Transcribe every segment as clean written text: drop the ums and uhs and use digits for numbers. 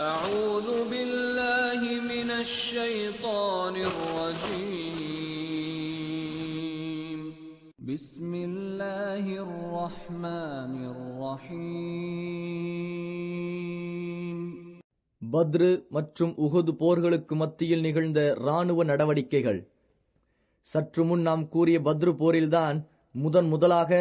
أعوذ بالله من الشيطان الرجيم بسم الله الرحمن الرحيم. பத்ரு மற்றும் உஹுது போர்களுக்கு மத்தியில் நிகழ்ந்த இராணுவ நடவடிக்கைகள். சற்று முன் நாம் கூறிய பத்ரு போரில்தான் முதலாக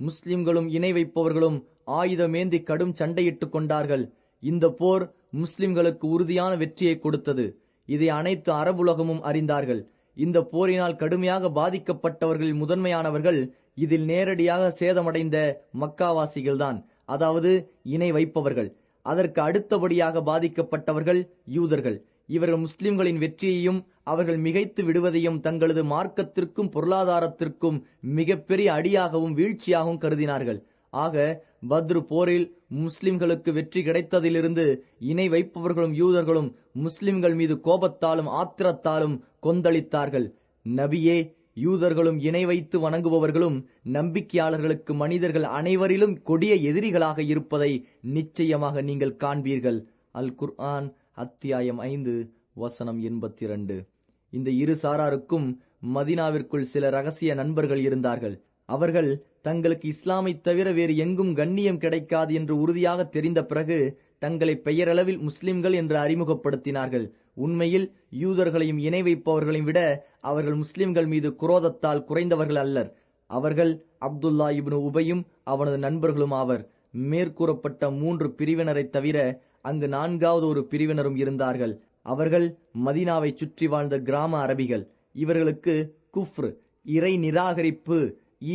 முஸ்லிம்களும் இணை வைப்பவர்களும் ஆயுதமேந்தி கடும் சண்டையிட்டுக் கொண்டார்கள். இந்த போர் முஸ்லிம்களுக்கு உறுதியான வெற்றியை கொடுத்தது. இதை அனைத்து அரபுலகமும் அறிந்தார்கள். இந்த போரினால் கடுமையாக பாதிக்கப்பட்டவர்களில் முதன்மையானவர்கள் இதில் நேரடியாக சேதமடைந்த மக்காவாசிகள்தான், அதாவது இணை வைப்பவர்கள். அதற்கு அடுத்தபடியாக பாதிக்கப்பட்டவர்கள் யூதர்கள். இவர்கள் முஸ்லிம்களின் வெற்றியையும் அவர்கள் மிகைத்து விடுவதையும் தங்களது மார்க்கத்திற்கும் பொருளாதாரத்திற்கும் மிகப்பெரிய அடியாகவும் வீழ்ச்சியாகவும் கருதினார்கள். ஆக பத்ரு போரில் முஸ்லிம்களுக்கு வெற்றி கிடைத்ததிலிருந்து இணை வைப்பவர்களும் யூதர்களும் முஸ்லிம்கள் மீது கோபத்தாலும் ஆத்திரத்தாலும் கொந்தளித்தார்கள். நபியே, யூதர்களும் இணை வைத்து வணங்குபவர்களும் நம்பிக்கையாளர்களுக்கு மனிதர்கள் அனைவரிலும் கொடிய எதிரிகளாக இருப்பதை நிச்சயமாக நீங்கள் காண்பீர்கள். அல் குர்ஆன் அத்தியாயம் 5 வசனம் 82. இந்த இரு சாராருக்கும் மதீனாவிற்குள் சில ரகசிய நண்பர்கள் இருந்தார்கள். அவர்கள் தங்களுக்கு இஸ்லாமை தவிர வேறு எங்கும் கண்ணியம் கிடைக்காது என்று உறுதியாக தெரிந்த பிறகு தங்களை பெயரளவில் முஸ்லிம்கள் என்று அறிமுகப்படுத்தினார்கள். உண்மையில் யூதர்களையும் இணை வைப்பவர்களையும் விட அவர்கள் முஸ்லிம்கள் மீது குரோதத்தால் குறைந்தவர்கள் அல்லர். அவர்கள் அப்துல்லா இப்னு உபையும் அவனது நண்பர்களும் ஆவர். மேற்கூறப்பட்ட 3 பிரிவினரை தவிர அங்கு 4வது ஒரு பிரிவினரும் இருந்தார்கள். அவர்கள் மதீனாவை சுற்றி வாழ்ந்த கிராம அரபிகள். இவர்களுக்கு குஃப்ர், இறை நிராகரிப்பு,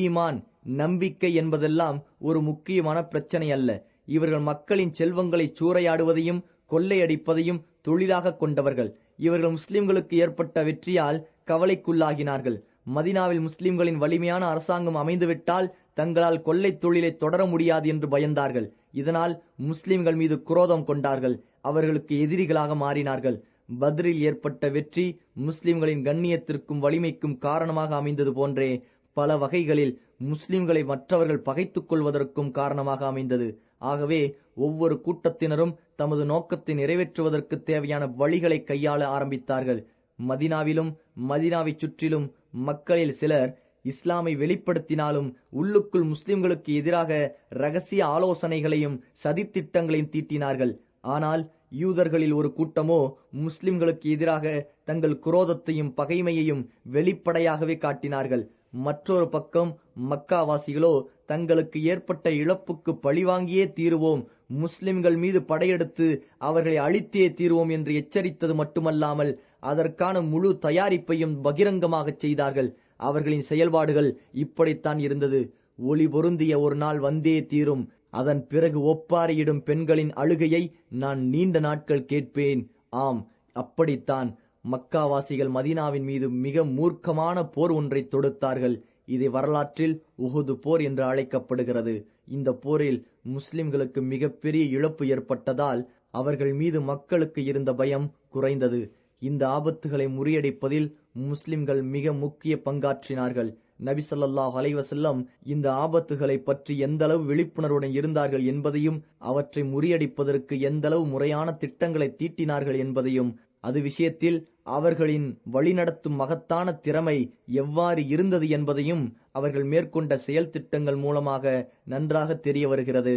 ஈமான், நம்பிக்கை என்பதெல்லாம் ஒரு முக்கியமான பிரச்சனை அல்ல. இவர்கள் மக்களின் செல்வங்களை சூறையாடுவதையும் கொள்ளையடிப்பதையும் தொழிலாக கொண்டவர்கள். இவர்கள் முஸ்லிம்களுக்கு ஏற்பட்ட வெற்றியால் கவலைக்குள்ளாகினார்கள். மதீனாவில் முஸ்லிம்களின் வலிமையான அரசாங்கம் அமைந்துவிட்டால் தங்களால் கொள்ளை தொழிலை தொடர முடியாது என்று பயந்தார்கள். இதனால் முஸ்லிம்கள் மீது குரோதம் கொண்டார்கள். அவர்களுக்கு எதிரிகளாக மாறினார்கள். பத்ரில் ஏற்பட்ட வெற்றி முஸ்லிம்களின் கண்ணியத்திற்கும் வலிமைக்கும் காரணமாக அமைந்தது போன்றே பல வகைகளில் முஸ்லிம்களை மற்றவர்கள் பகைத்துக் கொள்வதற்கும் காரணமாக அமைந்தது. ஆகவே ஒவ்வொரு கூட்டத்தினரும் தமது நோக்கத்தை நிறைவேற்றுவதற்கு தேவையான வழிகளை கையாள ஆரம்பித்தார்கள். மதீனாவிலும் மதீனாவை சுற்றிலும் மக்களில் சிலர் இஸ்லாமை வெளிப்படுத்தினாலும் உள்ளுக்குள் முஸ்லிம்களுக்கு எதிராக இரகசிய ஆலோசனைகளையும் சதித்திட்டங்களையும் தீட்டினார்கள். ஆனால் யூதர்களில் ஒரு கூட்டமோ முஸ்லிம்களுக்கு எதிராக தங்கள் குரோதத்தையும் பகைமையையும் வெளிப்படையாகவே காட்டினார்கள். மற்றொரு பக்கம் மக்காவாசிகளோ தங்களுக்கு ஏற்பட்ட இழப்புக்கு பழிவாங்கியே தீருவோம், முஸ்லிம்கள் மீது படையெடுத்து அவர்களை அழித்தே தீருவோம் என்று எச்சரித்தது மட்டுமல்லாமல் அதற்கான முழு தயாரிப்பையும் பகிரங்கமாக செய்தார்கள். அவர்களின் செயல்பாடுகள் இப்படித்தான் இருந்தது. ஒளி பொருந்திய ஒரு நாள் வந்தே தீரும். அதன் பிறகு ஒப்பாரியிடும் பெண்களின் அழுகையை நான் நீண்ட நாட்கள் கேட்பேன். ஆம், அப்படித்தான் மக்காவாசிகள் மதீனாவின் மீது மிக மூர்க்கமான போர் ஒன்றை தொடுத்தார்கள். இதை வரலாற்றில் உஹுது போர் என்று அழைக்கப்படுகிறது. இந்த போரில் முஸ்லிம்களுக்கு மிகப்பெரிய இழப்பு ஏற்பட்டதால் அவர்கள் மீது மக்களுக்கு இருந்த பயம் குறைந்தது. இந்த ஆபத்துகளை முறியடிப்பதில் முஸ்லிம்கள் மிக முக்கிய பங்காற்றினார்கள். நபி ஸல்லல்லாஹு அலைஹி வஸல்லம் இந்த ஆபத்துகளை பற்றி எந்தளவு விழிப்புணர்வுடன் இருந்தார்கள் என்பதையும் அவற்றை முறியடிப்பதற்கு எந்தளவு முறையான திட்டங்களை தீட்டினார்கள் என்பதையும் அது விஷயத்தில் அவர்களின் வழிநடத்தும் மகத்தான திறமை எவ்வாறு இருந்தது என்பதையும் அவர்கள் மேற்கொண்ட செயல் திட்டங்கள் மூலமாக நன்றாக தெரிய வருகிறது.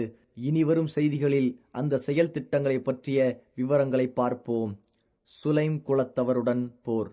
இனிவரும் செய்திகளில் அந்த செயல் திட்டங்களை பற்றிய விவரங்களை பார்ப்போம். சுலைம் குலத்தவருடன் போர்.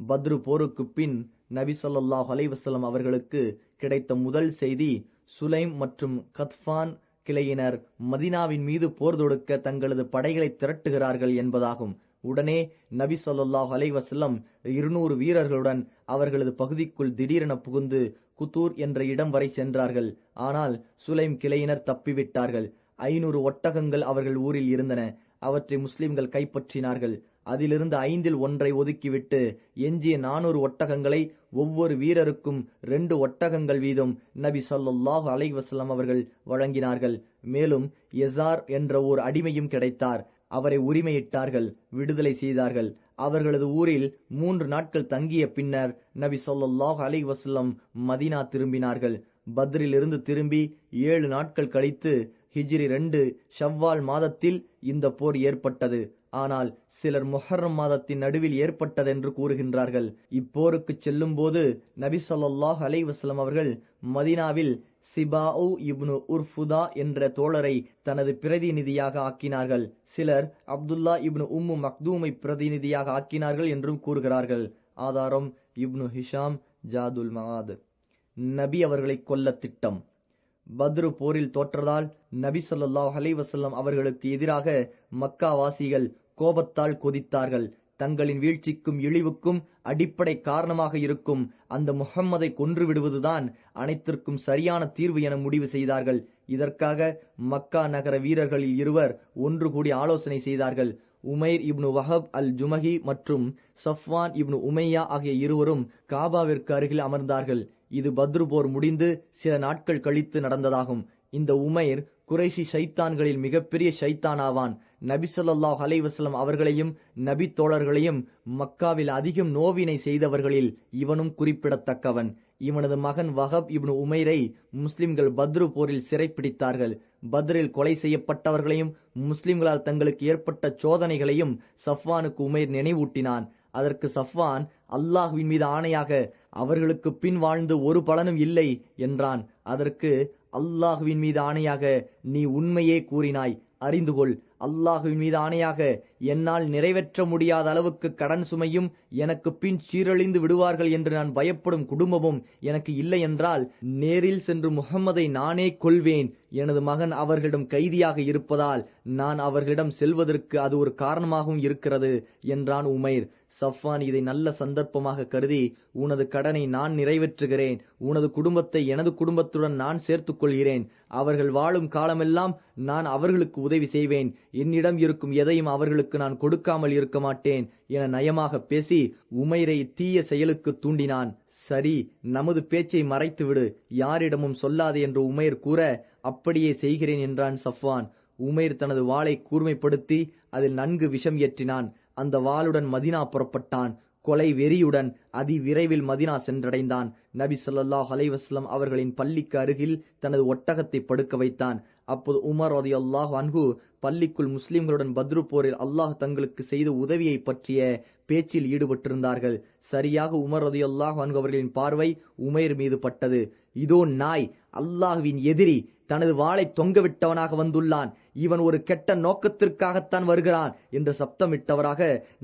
பத்ரு போருக்கு பின் நபி ஸல்லல்லாஹு அலைஹி வஸல்லம் அவர்களுக்கு கிடைத்த முதல் செய்தி சுலைம் மற்றும் கத்ஃபான் கிளையினர் மதீனாவின் மீது போர் தொடுக்க தங்களது படைகளை திரட்டுகிறார்கள் என்பதாகும். உடனே நபி ஸல்லல்லாஹு அலைஹி வஸல்லம் 200 வீரர்களுடன் அவர்களது பகுதிக்குள் திடீரென புகுந்து குத்தூர் என்ற இடம் வரை சென்றார்கள். ஆனால் சுலைம் கிளையினர் தப்பிவிட்டார்கள். 500 ஒட்டகங்கள் அவர்கள் ஊரில் இருந்தன. அவற்றை முஸ்லிம்கள் கைப்பற்றினார்கள். அதிலிருந்து 5இல் 1 ஒதுக்கிவிட்டு எஞ்சிய 400 ஒட்டகங்களை ஒவ்வொரு வீரருக்கும் 2 ஒட்டகங்கள் வீதம் நபி ஸல்லல்லாஹு அலைஹி வஸல்லம் அவர்கள் வழங்கினார்கள். மேலும் யஸார் என்ற ஓர் அடிமையும் கிடைத்தார். அவரை உரிமையிட்டார்கள், விடுதலை செய்தார்கள். அவர்களது ஊரில் 3 நாட்கள் தங்கிய பின்னர் நபி ஸல்லல்லாஹு அலைஹி வஸல்லம் மதீனா திரும்பினார்கள். பத்ரில் இருந்து திரும்பி 7 நாட்கள் கழித்து ஹிஜ்ரி 2 ஷவ்வால் மாதத்தில் இந்த போர் ஏற்பட்டது. ஆனால் சிலர் முஹர்ரம் மாதத்தின் நடுவில் ஏற்பட்டதென்று கூறுகின்றார்கள். இப்போருக்கு செல்லும் போது நபி ஸல்லல்லாஹு அலைஹி வஸல்லம் அவர்கள் மதீனாவில் சிபாஉ இப்னு உர்ஃபுதா என்ற தோழரை தனது பிரதிநிதியாக ஆக்கினார்கள். சிலர் அப்துல்லா இப்னு உம்மு மக்தூமை பிரதிநிதியாக ஆக்கினார்கள் என்றும் கூறுகிறார்கள். ஆதாரம் இப்னு ஹிஷாம் ஜாதுல் மஆத். நபி அவர்களை கொல்ல திட்டம். பத்ரு போரில் தோற்றதால் நபி ஸல்லல்லாஹு அலைஹி வஸல்லம் அவர்களுக்கு எதிராக மக்காவாசிகள் கோபத்தால் கொதித்தார்கள். தங்களின் வீழ்ச்சிக்கும் இழிவுக்கும் அடிப்படை காரணமாக இருக்கும் அந்த முஹம்மதை கொன்று விடுவதுதான் அனைத்திற்கும் சரியான தீர்வு என முடிவு செய்தார்கள். இதற்காக மக்கா நகர வீரர்களில் இருவர் ஒன்று கூடி ஆலோசனை செய்தார்கள். உமைர் இப்னு வஹப் அல் ஜுமஹி மற்றும் சஃப்வான் இப்னு உமையா ஆகிய இருவரும் காபாவிற்கு அருகில் அமர்ந்தார்கள். இது பத்ரு போர் முடிந்து சில நாட்கள் கழித்து நடந்ததாகும். இந்த உமைர் குறைஷி ஷைத்தான்களில் மிகப்பெரிய ஷைத்தான் ஆவான். நபி ஸல்லல்லாஹு அலைஹி வஸல்லம் அவர்களையும் நபி தோழர்களையும் மக்காவில் அதிகம் நோவினை செய்தவர்களில் இவனும் குறிப்பிடத்தக்கவன். இவனது மகன் வஹப் இப்னு உமைரை முஸ்லிம்கள் பத்ரு போரில் சிறைப்பிடித்தார்கள். பத்ரில் கொலை செய்யப்பட்டவர்களையும் முஸ்லிம்களால் தங்களுக்கு ஏற்பட்ட சோதனைகளையும் சஃப்வானுக்கு உமைர் நினைவூட்டினான். அதற்கு சஃப்வான், அல்லாஹ்வின் மீது ஆணையாக அவர்களுக்கு பின் வாழ்ந்து ஒரு பலனும் இல்லை என்றான். அதற்கு, அல்லாஹ்வின் மீது ஆணையாக நீ உண்மையே கூறினாய், அறிந்துகொள். அல்லாஹ்வின் மீது ஆணையாக என்னால் நிறைவேற்ற முடியாத அளவுக்கு கடன் சுமையும் எனக்கு பின் சீரழிந்து விடுவார்கள் என்று நான் பயப்படும் குடும்பமும் எனக்கு இல்லை என்றால் நேரில் சென்று முஹம்மதை நானே கொல்வேன். எனது மகன் அவர்களிடம் கைதியாக இருப்பதால் நான் அவர்களிடம் செல்வதற்கு அது ஒரு காரணமாகவும் இருக்கிறது என்றான் உமைர். சஃப்வான் இதை நல்ல சந்தர்ப்பமாக கருதி, உனது கடனை நான் நிறைவேற்றுகிறேன், உனது குடும்பத்தை எனது குடும்பத்துடன் நான் சேர்த்துக் கொள்கிறேன், அவர்கள் வாழும் காலமெல்லாம் நான் அவர்களுக்கு உதவி செய்வேன், என்னிடம் இருக்கும் எதையும் அவர்களுக்கு நான் கொடுக்காமல் இருக்க மாட்டேன் என நயமாக பேசி உமைரை தீய செயலுக்கு தூண்டினான். சரி, நமது பேச்சை மறைத்துவிடு, யாரிடமும் சொல்லாதே என்று உமைர் கூற, அப்படியே செய்கிறேன் என்றான் சஃப்வான். உமைர் தனது வாளை கூர்மைப்படுத்தி அதில் நன்கு விஷம் ஏற்றினான். அந்த வாளுடன் மதினா புறப்பட்டான். கொலை வெறியுடன் அதிவிரைவில் மதினா சென்றடைந்தான். நபி ஸல்லல்லாஹு அலைஹி வஸல்லம் அவர்களின் பள்ளிக்கு அருகில் தனது ஒட்டகத்தை படுக்க வைத்தான். அப்போது உமர் ரலியல்லாஹு அன்ஹு பள்ளிக்குள் முஸ்லிம்களுடன் பத்ரு போரில் அல்லாஹ் தங்களுக்கு செய்த உதவியை பற்றிய பேச்சில் ஈடுபட்டிருந்தார்கள். சரியாக உமர் ரலியல்லாஹு அன்ஹு அவர்களின் பார்வை உமைர் மீது பட்டது. இதோ நாய், அல்லாஹ்வின் எதிரி, தனது வாளை தொங்கவிட்டவனாக வந்துள்ளான், இவன் ஒரு கெட்ட நோக்கத்திற்காகத்தான் வருகிறான் என்று சப்தமிட்டவராக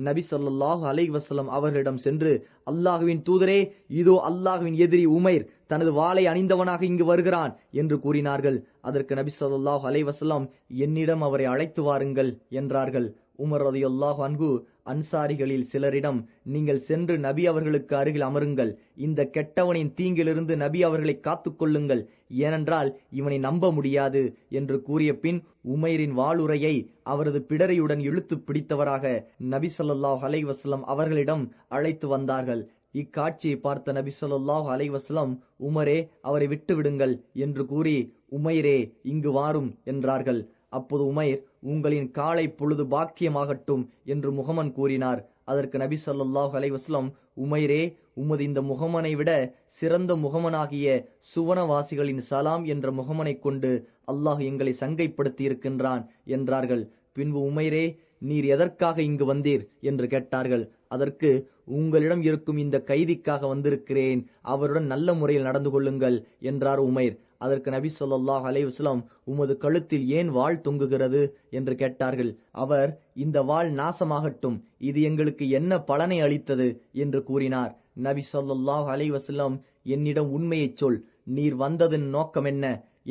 நபி ஸல்லல்லாஹு அலைஹி வஸல்லம் அவர்களிடம் சென்று, அல்லாஹ்வின் தூதரே, இதோ அல்லாஹ்வின் எதிரி உமைர் தனது வாளை அணிந்தவனாக இங்கு வருகிறான் என்று கூறினார்கள். அதற்கு நபி ஸல்லல்லாஹு அலைஹி வஸல்லம், என்னிடம் அவரை அழைத்து வாருங்கள் என்றார்கள். உமர் ரலியல்லாஹு அன்ஹு அன்சாரிகளில் சிலரிடம், நீங்கள் சென்று நபி அவர்களுக்கு அருகில் அமருங்கள், இந்த கெட்டவனின் தீங்கிலிருந்து நபி அவர்களை காத்துக் கொள்ளுங்கள், ஏனென்றால் இவனை நம்ப முடியாது என்று கூறிய பின் உமைரின் வாளுரையை அவரது பிடரியுடன் இழுத்து பிடித்தவராக நபி ஸல்லல்லாஹு அலைஹி வஸல்லம் அவர்களிடம் அழைத்து வந்தார்கள். இக்காட்சியை பார்த்த நபி ஸல்லல்லாஹு அலைஹி வஸல்லம், உமரே, அவரை விட்டு விடுங்கள் என்று கூறி, உமைரே, இங்கு வாரும் என்றார்கள். அப்போது உமைர், உங்களின் காலை பொழுது பாக்கியமாகட்டும் என்று முகமன் கூறினார். அதற்கு நபி ஸல்லல்லாஹு அலைஹி வஸல்லம், உமைரே, உமது இந்த முகமனை விட சிறந்த முகமனாகிய சுவனவாசிகளின் சலாம் என்ற முகமனை கொண்டு அல்லாஹ் எங்களை சங்கைப்படுத்தி இருக்கின்றான் என்றார்கள். பின்பு உமைரே, நீர் எதற்காக இங்கு வந்தீர் என்று கேட்டார்கள். அதற்கு, உங்களிடம் இருக்கும் இந்த கைதிக்காக வந்திருக்கிறேன், அவருடன் நல்ல முறையில் நடந்து கொள்ளுங்கள் என்றார் உமைர். அதற்கு நபி ஸல்லல்லாஹு அலைஹி வஸல்லம், உமது கழுத்தில் ஏன் வாள் தொங்குகிறது என்று கேட்டார்கள். அவர், இந்த வாள் நாசமாகட்டும், இது எங்களுக்கு என்ன பலனை அளித்தது என்று கூறினார். நபி ஸல்லல்லாஹு அலைஹி வஸல்லம், என்னிடம் உண்மையைச் சொல், நீர் வந்ததன் நோக்கம் என்ன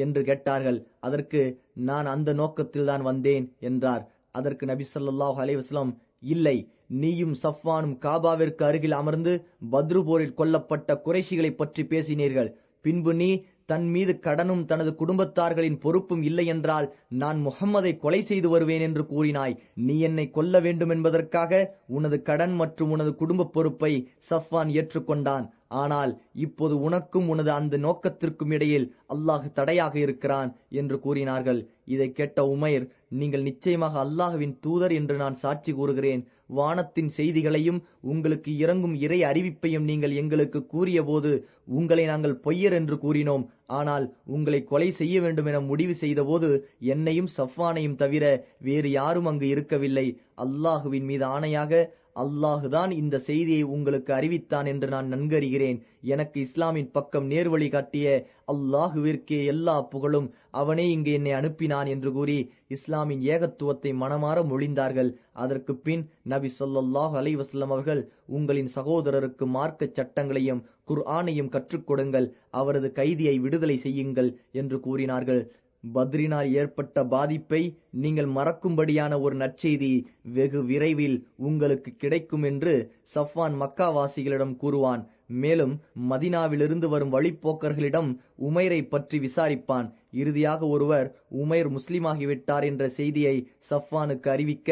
என்று கேட்டார்கள். அதற்கு, நான் அந்த நோக்கத்தில்தான் வந்தேன் என்றார். அதற்கு நபி ஸல்லல்லாஹு அலைஹி வஸல்லம், இல்லை, நீயும் சஃப்வானும் காபாவிற்கு அருகில் அமர்ந்து பத்ரு போரில் கொல்லப்பட்ட குறைஷிகளை பற்றி பேசினீர்கள். பின்பு நீ தன் மீது கடனும் தனது குடும்பத்தார்களின் பொறுப்பும் இல்லை என்றால் நான் முஹம்மதை கொலை செய்து வருவேன் என்று கூறினாய். நீ என்னை கொல்ல வேண்டும் என்பதற்காக உனது கடன் மற்றும் உனது குடும்ப பொறுப்பை சஃப்வான் ஏற்றுக்கொண்டான். ஆனால் இப்போது உனக்கும் உனது அந்த நோக்கத்திற்கும் இடையில் அல்லாஹ் தடையாக இருக்கிறான் என்று கூறினார்கள். இதை கேட்ட உமைர், நீங்கள் நிச்சயமாக அல்லாஹ்வின் தூதர் என்று நான் சாட்சி கூறுகிறேன். வானத்தின் செய்திகளையும் உங்களுக்கு இறங்கும் இறை அறிவிப்பையும் நீங்கள் எங்களுக்கு கூறிய போது உங்களை நாங்கள் பொய்யர் என்று கூறினோம். ஆனால் உங்களை கொலை செய்ய வேண்டும் என முடிவு செய்தபோது என்னையும் சஃப்வானையும் தவிர வேறு யாரும் அங்கு இருக்கவில்லை. அல்லாஹுவின் மீது ஆணையாக அல்லாஹுதான் இந்த செய்தியை உங்களுக்கு அறிவித்தான் என்று நான் நன்கறிகிறேன். எனக்கு இஸ்லாமின் பக்கம் நேர்வழி காட்டிய அல்லாஹுவிற்கே எல்லா புகழும். அவனே இங்கு என்னை அனுப்பினான் என்று கூறி இஸ்லாமின் ஏகத்துவத்தை மனமாற மொழிந்தார்கள். அதற்கு பின் நபி ஸல்லல்லாஹு அலைஹி வஸல்லம் அவர்கள், உங்களின் சகோதரருக்கு மார்க்க சட்டங்களையும் குர்ஆனையும் கற்றுக் கொடுங்கள், அவரது கைதியை விடுதலை செய்யுங்கள் என்று கூறினார்கள். பத்ரினால் ஏற்பட்ட பாதிப்பை நீங்கள் மறக்கும்படியான ஒரு நற்செய்தி வெகு விரைவில் உங்களுக்கு கிடைக்கும் என்று சஃப்வான் மக்காவாசிகளிடம் கூறுவான். மேலும் மதினாவிலிருந்து வரும் வழிப்போக்கர்களிடம் உமைரை பற்றி விசாரிப்பான். இறுதியாக ஒருவர் உமைர் முஸ்லிமாகிவிட்டார் என்ற செய்தியை சஃப்வானுக்கு அறிவிக்க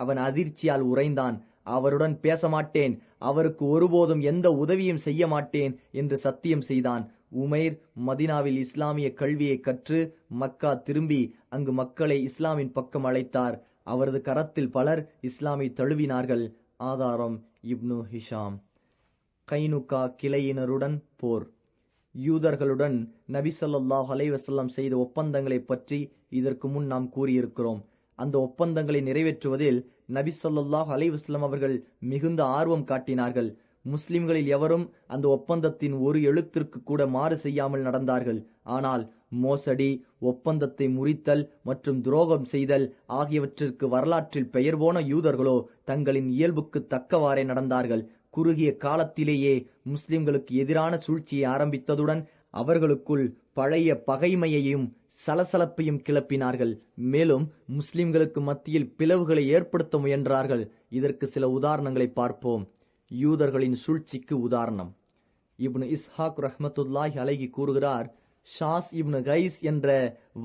அவன் அதிர்ச்சியால் உறைந்தான். அவருடன் பேச மாட்டேன், அவருக்கு ஒருபோதும் எந்த உதவியும் செய்ய மாட்டேன் என்று சத்தியம் செய்தான். உமைர் மதினாவில் இஸ்லாமிய கல்வியை கற்று மக்கா திரும்பி அங்கு மக்களை இஸ்லாமின் பக்கம் அழைத்தார். அவரது கரத்தில் பலர் இஸ்லாமை தழுவினார்கள். ஆதாரம் இப்னு ஹிஷாம். கைனுகா கிளையினருடன் போர். யூதர்களுடன் நபி ஸல்லல்லாஹு அலைஹி வஸல்லம் செய்த ஒப்பந்தங்களை பற்றி இதற்கு முன் நாம் கூறியிருக்கிறோம். அந்த ஒப்பந்தங்களை நிறைவேற்றுவதில் நபி ஸல்லல்லாஹு அலைஹி வஸல்லம் அவர்கள் மிகுந்த ஆர்வம் காட்டினார்கள். முஸ்லிம்களில் எவரும் அந்த ஒப்பந்தத்தின் ஒரு எழுத்திற்கு கூட மாறு செய்யாமல் நடந்தார்கள். ஆனால் மோசடி, ஒப்பந்தத்தை முறித்தல் மற்றும் துரோகம் செய்தல் ஆகியவற்றிற்கு வரலாற்றில் பெயர் போன யூதர்களோ தங்களின் இயல்புக்கு தக்கவாறே நடந்தார்கள். குறுகிய காலத்திலேயே முஸ்லிம்களுக்கு எதிரான சூழ்ச்சியை ஆரம்பித்ததுடன் அவர்களுக்குள் பழைய பகைமையையும் சலசலப்பையும் கிளப்பினார்கள். மேலும் முஸ்லிம்களுக்கு மத்தியில் பிளவுகளை ஏற்படுத்த முயன்றார்கள். இதற்கு சில உதாரணங்களை பார்ப்போம். யூதர்களின் சூழ்ச்சிக்கு உதாரணம். இப்னு இஸ்ஹாக் ரஹ்மத்துல்லாஹி அலைஹி கூறுகிறார், ஷாஸ் இப்னு கைஸ் என்ற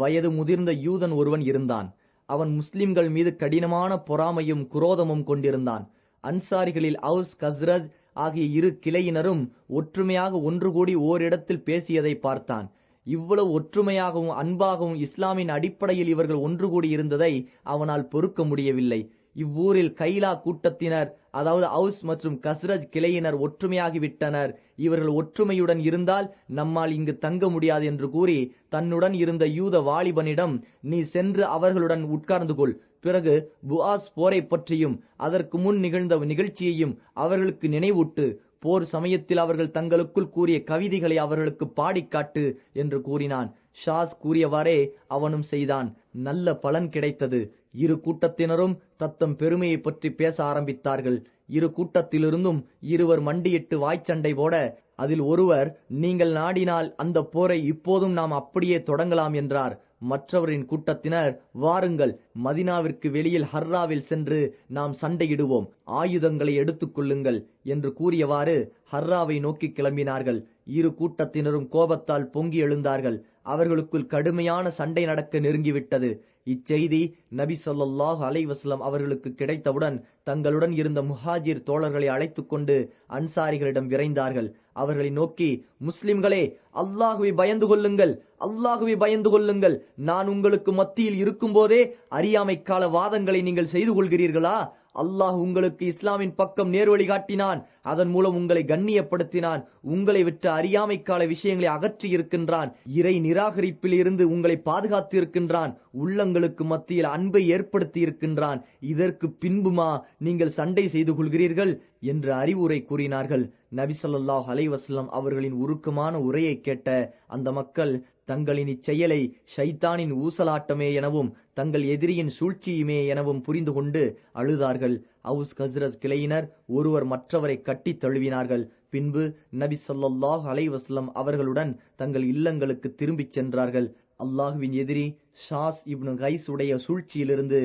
வயது முதிர்ந்த யூதன் ஒருவன் இருந்தான். அவன் முஸ்லிம்கள் மீது கடினமான பொறாமையும் குரோதமும் கொண்டிருந்தான். அன்சாரிகளில் அவுஸ் கஸ்ரஜ் ஆகிய இரு கிளையினரும் ஒற்றுமையாக ஒன்று கூடி ஓரிடத்தில் பேசியதை பார்த்தான். இவ்வளவு ஒற்றுமையாகவும் அன்பாகவும் இஸ்லாமின் அடிப்படையில் இவர்கள் ஒன்று கூடி இருந்ததை அவனால் பொறுக்க முடியவில்லை. இவ்வூரில் கைலா கூட்டத்தினர், அதாவது அவுஸ் மற்றும் கஸ்ரஜ் கிளையினர் ஒற்றுமையாகிவிட்டனர். இவர்கள் ஒற்றுமையுடன் இருந்தால் நம்மால் இங்கு தங்க முடியாது என்று கூறி தன்னுடன் இருந்த யூத வாலிபனிடம், நீ சென்று அவர்களுடன் உட்கார்ந்து கொள், பிறகு புஆஸ் போரை பற்றியும் அதற்கு முன் நிகழ்ந்த நிகழ்ச்சியையும் அவர்களுக்கு நினைவூட்டு, போர் சமயத்தில் அவர்கள் தங்களுக்குள் கூறிய கவிதைகளை அவர்களுக்கு பாடிக்காட்டு என்று கூறினான். ஷாஸ் கூறியவாறே அவனும் செய்தான். நல்ல பலன் கிடைத்தது. இரு கூட்டத்தினரும் தத்தம் பெருமையை பற்றி பேச ஆரம்பித்தார்கள். இரு கூட்டத்திலிருந்தும் இருவர் மண்டியிட்டு வாய்ச்சண்டை போட அதில் ஒருவர், நீங்கள் நாடினால் அந்த போரை இப்போதும் நாம் அப்படியே தொடங்கலாம் என்றார். மற்றவரின் கூட்டத்தினர், வாருங்கள், மதினாவிற்கு வெளியில் ஹர்ராவில் சென்று நாம் சண்டையிடுவோம், ஆயுதங்களை எடுத்துக் கொள்ளுங்கள் என்று கூறியவாறு ஹர்ராவை நோக்கி கிளம்பினார்கள். இரு கூட்டத்தினரும் கோபத்தால் பொங்கி எழுந்தார்கள். அவர்களுக்குள் கடுமையான சண்டை நடக்க நெருங்கிவிட்டது. இச்செய்தி நபி ஸல்லல்லாஹு அலைஹி வஸல்லம் அவர்களுக்கு கிடைத்தவுடன் தங்களுடன் இருந்த முஹாஜிர் தோழர்களை அழைத்துக் கொண்டு அன்சாரிகளிடம் விரைந்தார்கள். அவர்களை நோக்கி, முஸ்லிம்களே, அல்லாஹுவை பயந்து கொள்ளுங்கள், அல்லாஹுவை பயந்து கொள்ளுங்கள். நான் உங்களுக்கு மத்தியில் இருக்கும் போதே அறியாமை கால வாதங்களை நீங்கள் செய்து கொள்கிறீர்களா? அல்லாஹ் உங்களுக்கு இஸ்லாமின் பக்கம் நேர்வழி காட்டினான். அதன் மூலம் உங்களை கண்ணியப்படுத்தினான். உங்களை விட்டு அறியாமை கால விஷயங்களை அகற்றி இருக்கின்றான். இறை நிராகரிப்பில் இருந்து உங்களை பாதுகாத்து இருக்கின்றான். உள்ளங்களுக்கு மத்தியில் அன்பை ஏற்படுத்தி இருக்கின்றான். இதற்கு பின்புமா நீங்கள் சண்டை செய்து கொள்கிறீர்கள் என்று அறிவுரை கூறினார்கள். நபி ஸல்லல்லாஹு அலைஹி வஸல்லம் அவர்களின் உருக்கமான உரையை கேட்ட அந்த மக்கள் தங்களின் இச்செயலை ஷைத்தானின் ஊசலாட்டமே எனவும் தங்கள் எதிரியின் சூழ்ச்சியுமே எனவும் புரிந்து கொண்டு அழுதார்கள். அவுஸ் கஸ்ரஜ் கிளையினர் ஒருவர் மற்றவரை கட்டி தழுவினார்கள். பின்பு நபி ஸல்லல்லாஹு அலைஹி வஸல்லம் அவர்களுடன் தங்கள் இல்லங்களுக்கு திரும்பிச் சென்றார்கள். அல்லாஹுவின் எதிரி ஷாஸ் இப்னு கைஸ் உடைய சூழ்ச்சியிலிருந்து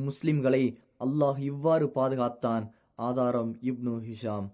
முஸ்லிம்களை அல்லாஹ் இவ்வாறு பாதுகாத்தான். ஆதாரம் இப்னு ஹிஷாம்.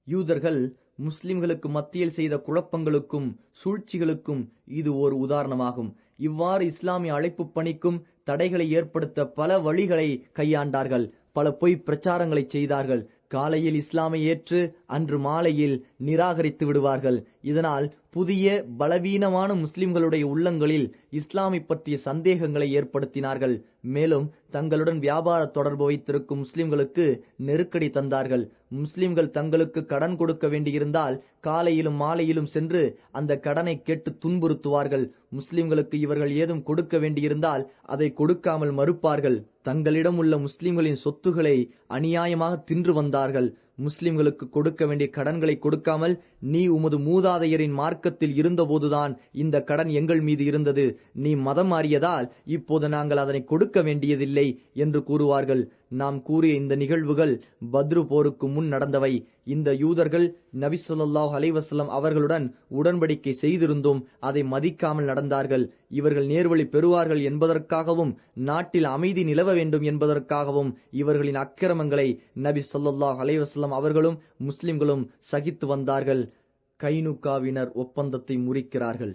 யூதர்கள் முஸ்லிம்களுக்கு மத்தியில் செய்த குழப்பங்களுக்கும் சூழ்ச்சிகளுக்கும் இது ஒரு உதாரணமாகும். இவ்வாறு இஸ்லாமிய அழைப்பு பணிக்கும் தடைகளை ஏற்படுத்த பல வழிகளை கையாண்டார்கள். பல பொய் பிரச்சாரங்களை செய்தார்கள். காலையில் இஸ்லாமை ஏற்று அன்று மாலையில் நிராகரித்து விடுவார்கள். இதனால் புதிய பலவீனமான முஸ்லிம்களுடைய உள்ளங்களில் இஸ்லாமை பற்றிய சந்தேகங்களை ஏற்படுத்தினார்கள். மேலும் தங்களுடன் வியாபார தொடர்பு வைத்திருக்கும் முஸ்லிம்களுக்கு நெருக்கடி தந்தார்கள். முஸ்லிம்கள் தங்களுக்கு கடன் கொடுக்க வேண்டியிருந்தால் காலையிலும் மாலையிலும் சென்று அந்த கடனை கேட்டு துன்புறுத்துவார்கள். முஸ்லிம்களுக்கு இவர்கள் ஏதும் கொடுக்க வேண்டியிருந்தால் அதை கொடுக்காமல் மறுப்பார்கள். தங்களிடம் உள்ள முஸ்லிம்களின் சொத்துக்களை அநியாயமாக தின்று வந்தார்கள். முஸ்லிம்களுக்கு கொடுக்க வேண்டிய கடன்களை கொடுக்காமல், நீ உமது மூதாதையரின் மார்க்கத்தில் இருந்தபோதுதான் இந்த கடன் எங்கள் மீது இருந்தது, நீ மதம் மாறியதால் இப்போது நாங்கள் அதனை கொடுக்க வேண்டியதில்லை என்று கூறுவார்கள். நாம் கூறிய இந்த நிகழ்வுகள் பத்ரு போருக்கு முன் நடந்தவை. இந்த யூதர்கள் நபி ஸல்லல்லாஹு அலைஹி வஸல்லம் அவர்களுடன் உடன்படிக்கை செய்திருந்தும் அதை மதிக்காமல் நடந்தார்கள். இவர்கள் நேர்வழி பெறுவார்கள் என்பதற்காகவும் நாட்டில் அமைதி நிலவ வேண்டும் என்பதற்காகவும் இவர்களின் அக்கிரமங்களை நபி ஸல்லல்லாஹு அலைஹி வஸல்லம் அவர்களும் முஸ்லிம்களும் சகித்து வந்தார்கள். கைனுகாவினர் ஒப்பந்தத்தை முறிக்கிறார்கள்.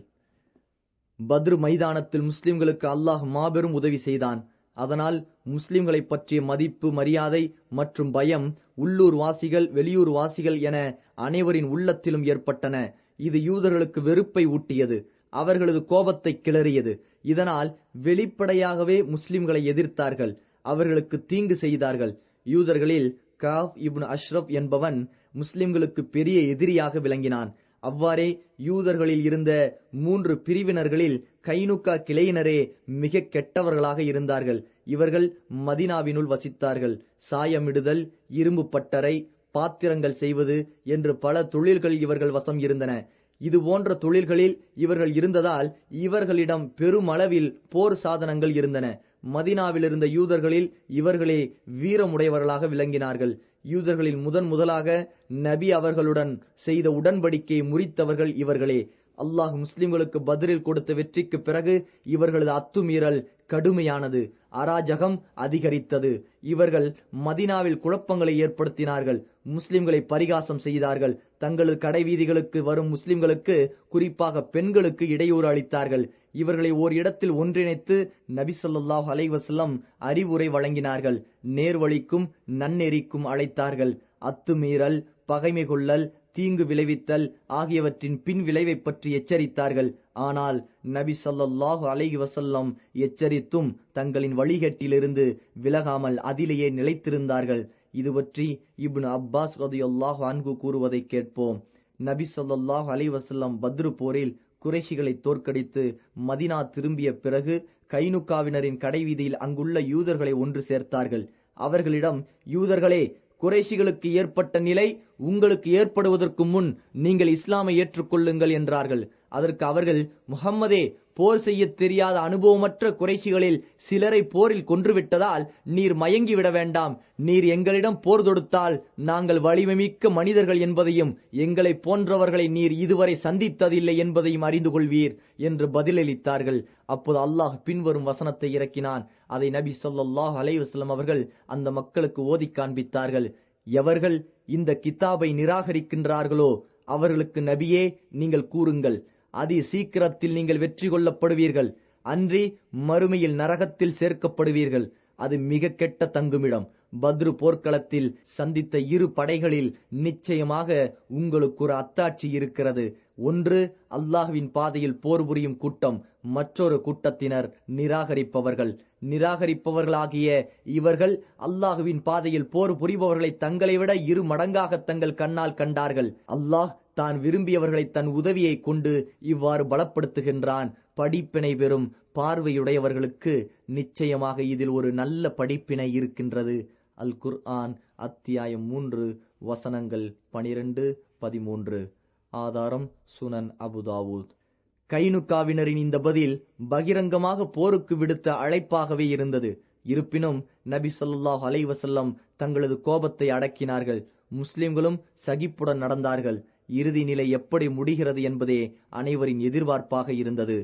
பத்ரு மைதானத்தில் முஸ்லிம்களுக்கு அல்லாஹ் மாபெரும் உதவி செய்தான். அதனால் முஸ்லிம்களை பற்றிய மதிப்பு, மரியாதை மற்றும் பயம் உள்ளூர் வாசிகள், வெளியூர் வாசிகள் என அனைவரின் உள்ளத்திலும் ஏற்பட்டன. இது யூதர்களுக்கு வெறுப்பை ஊட்டியது, அவர்களது கோபத்தை கிளறியது. இதனால் வெளிப்படையாகவே முஸ்லிம்களை எதிர்த்தார்கள், அவர்களுக்கு தீங்கு செய்தார்கள். யூதர்களில் காஃப் இப்னு அஷ்ரப் என்பவன் முஸ்லிம்களுக்கு பெரிய எதிரியாக விளங்கினான். அவ்வாறே யூதர்களில் இருந்த 3 பிரிவினர்களில் கைனுகா கிளையினரே மிக கெட்டவர்களாக இருந்தார்கள். இவர்கள் மதினாவினுள் வசித்தார்கள். சாயமிடுதல், இரும்பு பட்டறை, பாத்திரங்கள் செய்வது என்று பல தொழில்கள் இவர்கள் வசம் இருந்தன. இது போன்ற தொழில்களில் இவர்கள் இருந்ததால் இவர்களிடம் பெருமளவில் போர் சாதனங்கள் இருந்தன. மதினாவில் இருந்த யூதர்களில் இவர்களே வீரமுடையவர்களாக விளங்கினார்கள். யூதர்களில் முதலாக நபி அவர்களுடன் செய்த உடன்படிக்கையை முறித்தவர்கள் இவர்களே. அல்லாஹ் முஸ்லிம்களுக்கு பத்ரில் கொடுத்த வெற்றிக்கு பிறகு இவர்களது அத்துமீறல் கடுமையானது, அராஜகம் அதிகரித்தது. இவர்கள் மதினாவில் குழப்பங்களை ஏற்படுத்தினார்கள், முஸ்லிம்களை பரிகாசம் செய்தார்கள். தங்களது கடை வீதிகளுக்கு வரும் முஸ்லிம்களுக்கு, குறிப்பாக பெண்களுக்கு இடையூறு அளித்தார்கள். இவர்களை ஓர் இடத்தில் ஒன்றிணைத்து நபி ஸல்லல்லாஹு அலைஹி வஸல்லம் அறிவுரை வழங்கினார்கள். நேர்வழிக்கும் நன்னெறிக்கும் அழைத்தார்கள். அத்துமீறல், பகைமை கொள்ளல், தீங்கு விளைவித்தல் ஆகியவற்றின் பின் விளைவை பற்றி எச்சரித்தார்கள். ஆனால் நபி ஸல்லல்லாஹு அலைஹி வஸல்லம் எச்சரித்தும் தங்களின் வழிகட்டிலிருந்து விலகாமல் அதிலேயே நிலைத்திருந்தார்கள். இது பற்றி இப்னு அப்பாஸ் ரலியல்லாஹு அன்ஹு கூறுவதை கேட்போம். நபி ஸல்லல்லாஹு அலைஹி வஸல்லம் பத்ரு போரில் குறைஷிகளை தோற்கடித்து மதினா திரும்பிய பிறகு கைனுகாவினரின் கடைவீதியில் அங்குள்ள யூதர்களை ஒன்று சேர்த்தார்கள். அவர்களிடம், யூதர்களே, குறைஷிகளுக்கு ஏற்பட்ட நிலை உங்களுக்கு ஏற்படுவதற்கு முன் நீங்கள் இஸ்லாமை ஏற்றுக்கொள்ளுங்கள் என்றார்கள். அதற்கு அவர்கள், முஹம்மதே, போர் செய்ய தெரியாத அனுபவமற்ற குறைஷிகளில் சிலரை போரில் கொன்றுவிட்டதால் நீர் மயங்கிவிட வேண்டாம். நீர் எங்களிடம் போர் தொடுத்தால் நாங்கள் வலிமைமிக்க மனிதர்கள் என்பதையும் எங்களை போன்றவர்களை நீர் இதுவரை சந்தித்ததில்லை என்பதையும் அறிந்து கொள்வீர் என்று பதிலளித்தார்கள். அப்போது அல்லாஹ் பின்வரும் வசனத்தை இறக்கினான். அதை நபி ஸல்லல்லாஹு அலைஹி வஸல்லம் அவர்கள் அந்த மக்களுக்கு ஓதி காண்பித்தார்கள். எவர்கள் இந்த கிதாபை நிராகரிக்கின்றார்களோ அவர்களுக்கு நபியே நீங்கள் கூறுங்கள், அதி சீக்கிரத்தில் நீங்கள் வெற்றி கொள்ளப்படுவீர்கள், அன்றி மறுமையில் நரகத்தில் சேர்க்கப்படுவீர்கள். அது மிக கெட்ட தங்குமிடம். பத்ரு போர்க்களத்தில் சந்தித்த 2 படைகளில் நிச்சயமாக உங்களுக்கு ஒரு அத்தாட்சி இருக்கிறது. ஒன்று அல்லாஹ்வின் பாதையில் போர் புரியும் கூட்டம், மற்றொரு கூட்டத்தினர் நிராகரிப்பவர்கள். நிராகரிப்பவர்களாகிய இவர்கள் அல்லாஹ்வின் பாதையில் போர் புரிபவர்களை தங்களை விட 2 மடங்காக தங்கள் கண்ணால் கண்டார்கள். அல்லாஹ் தான் விரும்பியவர்களை தன் உதவியை கொண்டு இவ்வாறு பலப்படுத்துகின்றான். படிப்பினை பெறும் பார்வையுடையவர்களுக்கு நிச்சயமாக இதில் ஒரு நல்ல படிப்பினை இருக்கின்றது. அல் குர்ஆன் அத்தியாயம் 3 வசனங்கள் 12-13. ஆதாரம் சுனன் அபுதாவூத். கைனுகாவினரின் இந்த பதில் பகிரங்கமாக போருக்கு விடுத்த அழைப்பாகவே இருந்தது. இருப்பினும் நபி ஸல்லல்லாஹு அலைஹி வஸல்லம் தங்களது கோபத்தை அடக்கினார்கள். முஸ்லிம்களும் சகிப்புடன் நடந்தார்கள். இறுதி நிலை எப்படி முடிகிறது என்பதே அனைவரின் எதிர்பார்ப்பாக இருந்தது.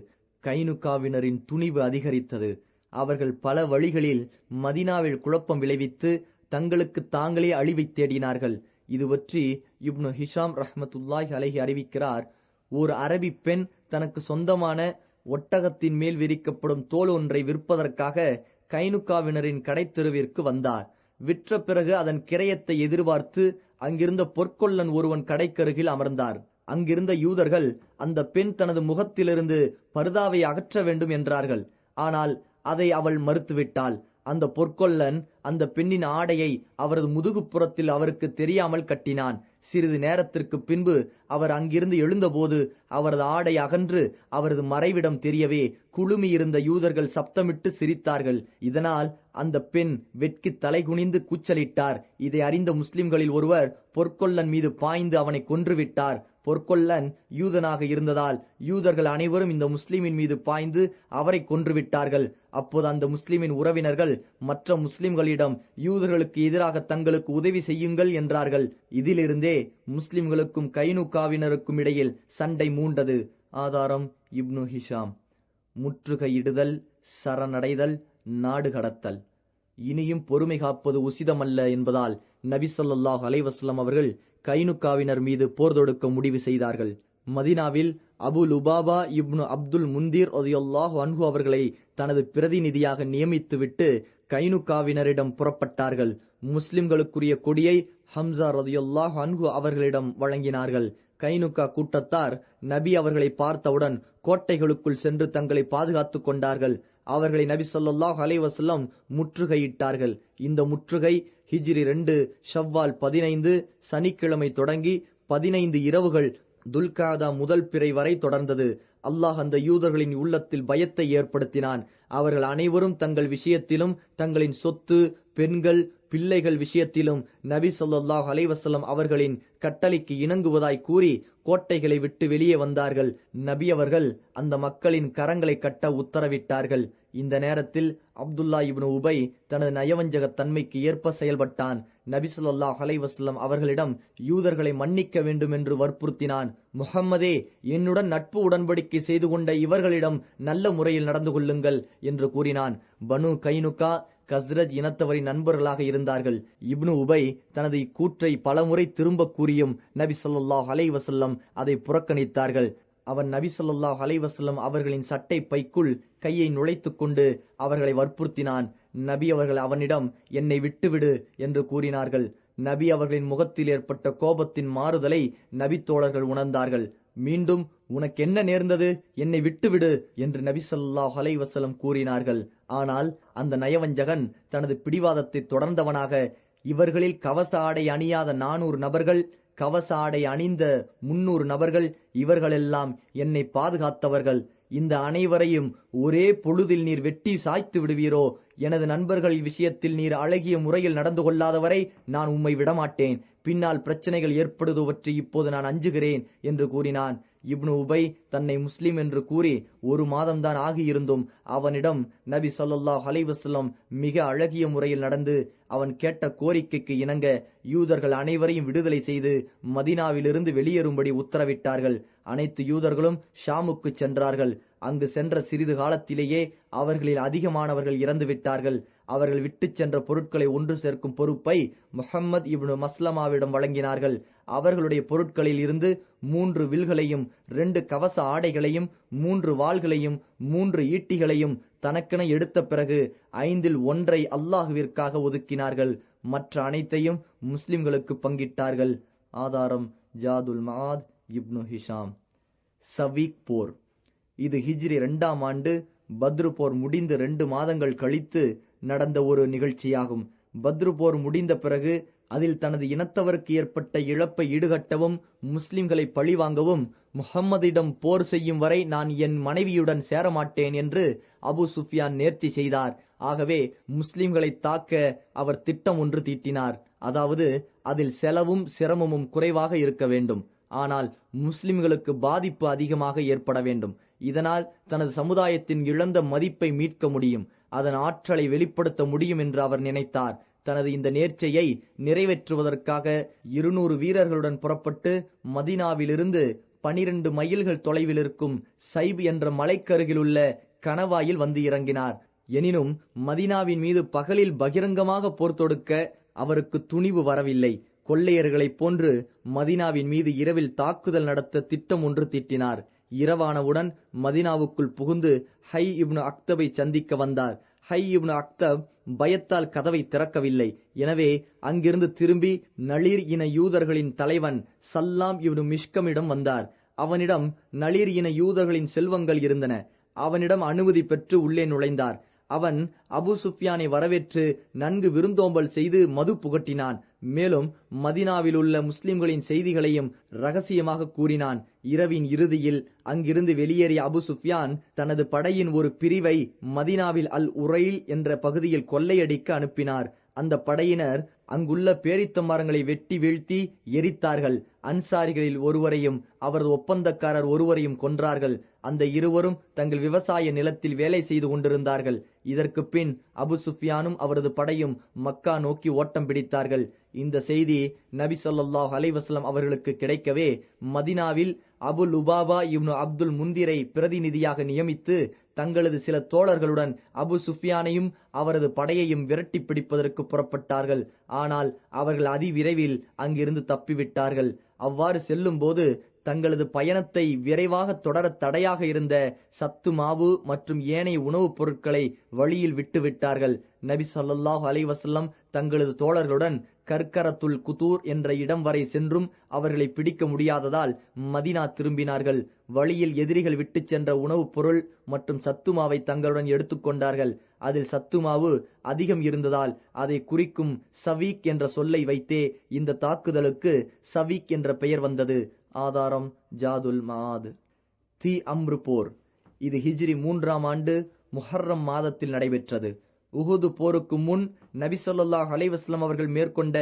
கைனுகாவினரின் துணிவு அதிகரித்தது. அவர்கள் பல வழிகளில் மதினாவில் குழப்பம் விளைவித்து தங்களுக்கு தாங்களே அழிவை தேடினார்கள். இது பற்றி இப்னு ஹிஷாம் ரஹ்மத்துல்லாஹி அலைஹி அறிவிக்கிறார். ஒரு அரபி பெண் தனக்கு சொந்தமான ஒட்டகத்தின் மேல் விரிக்கப்படும் தோல் ஒன்றை விற்பதற்காக கைனுகாவினரின் கடைத்தெருவிற்கு வந்தார். விற்ற பிறகு அதன் கிரயத்தை எதிர்பார்த்து அங்கிருந்த பொற்கொள்ளன் ஒருவன் கடைக்கருகில் அமர்ந்தார். அங்கிருந்த யூதர்கள் அந்த பெண் தனது முகத்திலிருந்து பர்தாவை அகற்ற வேண்டும் என்றார்கள். ஆனால் அதை அவள் மறுத்துவிட்டாள். அந்த பொற்கொல்லன் அந்த பெண்ணின் ஆடையை அவரது முதுகுப்புறத்தில் அவருக்கு தெரியாமல் கட்டினான். சிறிது நேரத்திற்கு பின்பு அவர் அங்கிருந்து எழுந்தபோது அவரது ஆடை அகன்று அவரது மறைவிடம் தெரியவே குழுமியிருந்த யூதர்கள் சப்தமிட்டு சிரித்தார்கள். இதனால் அந்த பெண் வெட்கி தலைகுனிந்து கூச்சலிட்டார். இதை அறிந்த முஸ்லிம்களில் ஒருவர் பொற்கொல்லன் மீது பாய்ந்து அவனை கொன்றுவிட்டார். பொற்கொல்லன் யூதனாக இருந்ததால் யூதர்கள் அனைவரும் இந்த முஸ்லிமின் மீது பாய்ந்து அவரை கொன்றுவிட்டார்கள். அப்போது அந்த முஸ்லிமின் உறவினர்கள் மற்ற முஸ்லிம்களிடம் யூதர்களுக்கு எதிராக தங்களுக்கு உதவி செய்யுங்கள் என்றார்கள். இதிலிருந்தே முஸ்லிம்களுக்கும் கைனுகாவினருக்கும் இடையில் சண்டை மூண்டது. ஆதாரம் இப்னு ஹிஷாம். முற்றுகையிடுதல், சரணடைதல், நாடு கடத்தல். இனியும் பொறுமை காப்பது உசிதமல்ல என்பதால் நபி ஸல்லல்லாஹு அலைஹி வஸல்லம் அவர்கள் கைனுகாவினர் மீது போர் தொடுக்க முடிவு செய்தார்கள். மதீனாவில் அபு லுபாபா இப்னு அப்துல் முந்தீர் ரலியல்லாஹு அன்ஹு அவர்களை தனது பிரதிநிதியாக நியமித்துவிட்டு கைனுகாவினரிடம் புறப்பட்டார்கள். முஸ்லிம்களுக்குரிய கொடியை ஹம்சா ரலியல்லாஹு அன்ஹு அவர்களிடம் வழங்கினார்கள். கைனுகா கூட்டத்தார் நபி அவர்களை பார்த்தவுடன் கோட்டைகளுக்குள் சென்று தங்களை பாதுகாத்துக் கொண்டார்கள். அவர்களை நபி ஸல்லல்லாஹு அலைஹி வஸல்லம் முற்றுகையிட்டார்கள். இந்த முற்றுகை ஹிஜ்ரி 2 ஷவ்வால் 15 சனிக்கிழமை தொடங்கி 15 இரவுகள் துல்காதா முதல் பிறை வரை தொடர்ந்தது. அல்லாஹ் அந்த யூதர்களின் உள்ளத்தில் பயத்தை ஏற்படுத்தினான். அவர்கள் அனைவரும் தங்கள் விஷயத்திலும் தங்களின் சொத்து, பெண்கள், பிள்ளைகள் விஷயத்திலும் நபி ஸல்லல்லாஹு அலைஹி வஸல்லம் அவர்களின் கட்டளைக்கு இணங்குவதாய் கூறி கோட்டைகளை விட்டு வெளியே வந்தார்கள். நபி அவர்கள் அந்த மக்களின் கரங்களை கட்ட உத்தரவிட்டார்கள். இந்த நேரத்தில் அப்துல்லா இப்னு உபை தனது நயவஞ்சக தன்மைக்கு ஏற்ப செயல்பட்டான். நபி ஸல்லல்லாஹு அலைஹி வஸல்லம் அவர்களிடம் யூதர்களை மன்னிக்க வேண்டும் என்று வற்புறுத்தினான். முஹம்மதே, என்னுடன் நட்பு உடன்படிக்கை செய்து கொண்ட இவர்களிடம் நல்ல முறையில் நடந்து கொள்ளுங்கள் என்று கூறினான். பனு கைனுகா கஸ்ரஜ் இனத்தவரின் நண்பர்களாக இருந்தார்கள். இப்னு உபை தனது இக்கூற்றை பலமுறை திரும்ப கூறியும் நபி ஸல்லல்லாஹு அலைஹி வஸல்லம் அதை புறக்கணித்தார்கள். அவன் நபி ஸல்லல்லாஹு அலைஹி வஸல்லம் அவர்களின் சட்டை பைக்குள் கையை நுழைத்துக் கொண்டு அவர்களை வற்புறுத்தினான். நபி அவர்கள் அவனிடம் என்னை விட்டுவிடு என்று கூறினார்கள். நபி அவர்களின் முகத்தில் ஏற்பட்ட கோபத்தின் மாறுதலை நபி தோழர்கள் உணர்ந்தார்கள். மீண்டும் உனக்கு என்ன நேர்ந்தது, என்னை விட்டுவிடு என்று நபி ஸல்லல்லாஹு அலைஹி வஸல்லம் கூறினார்கள். ஆனால் அந்த நயவஞ்சகன் தனது பிடிவாதத்தை தொடர்ந்தவனாக, இவர்களில் கவச ஆடை அணியாத 400 நபர்கள், கவச ஆடை அணிந்த 300 நபர்கள், இவர்களெல்லாம் என்னை பாதுகாத்தவர்கள். இந்த அனைவரையும் ஒரே பொழுதில் நீர் வெட்டி சாய்த்து விடுவீரோ? எனது நண்பர்கள் விஷயத்தில் நீர் அழகிய முறையில் நடந்து கொள்ளாதவரை நான் உம்மை விடமாட்டேன். பின்னால் பிரச்சனைகள் ஏற்படுவது பற்றி இப்போது நான் அஞ்சுகிறேன் என்று கூறினான். இப்னு உபை தன்னை முஸ்லிம் என்று கூறி 1 மாதம்தான் ஆகியிருந்தும் அவனிடம் நபி ஸல்லல்லாஹு அலைஹி வஸல்லம் மிக அழகிய முறையில் நடந்து அவன் கேட்ட கோரிக்கைக்கு இணங்க யூதர்கள் அனைவரையும் விடுதலை செய்து மதீனாவிலிருந்து வெளியேறும்படி உத்தரவிட்டார்கள். அனைத்து யூதர்களும் ஷாமுக்கு சென்றார்கள். அங்கு சென்ற சிறிது காலத்திலேயே அவர்களில் அதிகமானவர்கள் இறந்து விட்டார்கள். அவர்கள் விட்டு சென்ற பொருட்களை ஒன்று சேர்க்கும் பொறுப்பை முஹம்மது இப்னு மஸ்லமாவிடம் வழங்கினார்கள். அவர்களுடைய பொருட்களில் இருந்து 3 வில்களையும் 2 கவச ஆடைகளையும் 3 வாள்களையும் 3 ஈட்டிகளையும் தனக்கென எடுத்த பிறகு 5இல் 1 அல்லாஹுவிற்காக ஒதுக்கினார்கள். மற்ற அனைத்தையும் முஸ்லிம்களுக்கு பங்கிட்டார்கள். ஆதாரம் ஜாதுல் மஆத் இப்னு ஹிஷாம். சவீக் போர். இது ஹிஜ்ரி 2ஆம் ஆண்டு பத்ரு போர் முடிந்து 2 மாதங்கள் கழித்து நடந்த ஒரு நிகழ்ச்சியாகும். பத்ரு போர் முடிந்த பிறகு அதில் தனது இனத்தவருக்கு ஏற்பட்ட இழப்பை ஈடுகட்டவும் முஸ்லிம்களை பழிவாங்கவும் முஹம்மதிடம் போர் செய்யும் வரை நான் என் மனைவியுடன் சேரமாட்டேன் என்று அபு சுஃபியான் நேர்ச்சி செய்தார். ஆகவே முஸ்லிம்களை தாக்க அவர் திட்டம் ஒன்று தீட்டினார். அதாவது அதில் செலவும் சிரமமும் குறைவாக இருக்க வேண்டும், ஆனால் முஸ்லிம்களுக்கு பாதிப்பு அதிகமாக ஏற்பட வேண்டும். இதனால் தனது சமுதாயத்தின் இழந்த மதிப்பை மீட்க முடியும், அதன் ஆற்றலை வெளிப்படுத்த முடியும் என்று அவர் நினைத்தார். தனது இந்த நேர்ச்சையை நிறைவேற்றுவதற்காக 200 வீரர்களுடன் புறப்பட்டு மதீனாவிலிருந்து 12 மைல்கள் தொலைவில் இருக்கும் சைப் என்ற மலைக்கருகிலுள்ள கணவாயில் வந்து இறங்கினார். எனினும் மதீனாவின் மீது பகலில் பகிரங்கமாக போர் தொடுக்க அவருக்கு துணிவு வரவில்லை. கொள்ளையர்களைப் போன்று மதீனாவின் மீது இரவில் தாக்குதல் நடத்த திட்டம் ஒன்று தீட்டினார். இரவானவுடன் மதீனாவுக்குள் புகுந்து ஹை இப்னு அக்தபை சந்திக்க வந்தார். ஹை இப்னு அக்தப் பயத்தால் கதவை திறக்கவில்லை. எனவே அங்கிருந்து திரும்பி நளீர் இன யூதர்களின் தலைவன் சல்லாம் இப்னு மிஷ்கமிடம் வந்தார். அவனிடம் நளீர் இன யூதர்களின் செல்வங்கள் இருந்தன. அவனிடம் அனுமதி பெற்று உள்ளே நுழைந்தார். அவன் அபு சுஃப்யானை வரவேற்று நன்கு விருந்தோம்பல் செய்து மது புகட்டினான். மேலும் மதினாவில் உள்ள முஸ்லிம்களின் செய்திகளையும் ரகசியமாக கூறினான். இரவின் இறுதியில் அங்கிருந்து வெளியேறிய அபு சுஃப்யான் தனது படையின் ஒரு பிரிவை மதினாவில் அல் உரைல் என்ற பகுதியில் கொள்ளையடிக்க அனுப்பினார். அந்த படையினர் அங்குள்ள பேரித்த மரங்களை வெட்டி வீழ்த்தி எரித்தார்கள். அன்சாரிகளில் ஒருவரையும் அவரது ஒப்பந்தக்காரர் ஒருவரையும் கொன்றார்கள். அந்த இருவரும் தங்கள் விவசாய நிலத்தில் வேலை செய்து கொண்டிருந்தார்கள். இதற்கு பின் அபு சுஃப்யானும் அவரது படையும் மக்கா நோக்கி ஓட்டம் பிடித்தார்கள். இந்த செய்தி நபி ஸல்லல்லாஹு அலைஹி வஸல்லம் அவர்களுக்கு கிடைக்கவே மதினாவில் அபு லுபாபா இப்னு அப்துல் முந்திரை பிரதிநிதியாக நியமித்து தங்களது சில தோழர்களுடன் அபு சுஃப்யானையும் அவரது படையையும் விரட்டி பிடிப்பதற்கு புறப்பட்டார்கள். ஆனால் அவர்கள் அதிவிரைவில் அங்கிருந்து தப்பிவிட்டார்கள். அவ்வாறு செல்லும் போது தங்களது பயணத்தை விரைவாக தொடர தடையாக இருந்த சத்து மாவு மற்றும் ஏனைய உணவுப் பொருட்களை வழியில் விட்டுவிட்டார்கள். நபி ஸல்லல்லாஹு அலைஹி வஸல்லம் தங்களது தோழர்களுடன் கர்கரத்துல் குதூர் என்ற இடம் வரை சென்றும் அவர்களை பிடிக்க முடியாததால் மதினா திரும்பினார்கள். வழியில் எதிரிகள் விட்டு சென்ற உணவுப் பொருள் மற்றும் சத்துமாவை தங்களுடன் எடுத்துக்கொண்டார்கள். அதில் சத்துமாவு அதிகம் இருந்ததால் அதை குறிக்கும் சவீக் என்ற சொல்லை வைத்தே இந்த தாக்குதலுக்கு சவீக் என்ற பெயர் வந்தது. ஆதாரம் ஜாதுல் மஆத். தி அம்ரு போர். இது ஹிஜ்ரி 3ஆம் ஆண்டு முஹர்ரம் மாதத்தில் நடைபெற்றது. உஹுது போருக்கு முன் நபி ஸல்லல்லாஹு அலைஹி வஸல்லம் அவர்கள் மேற்கொண்ட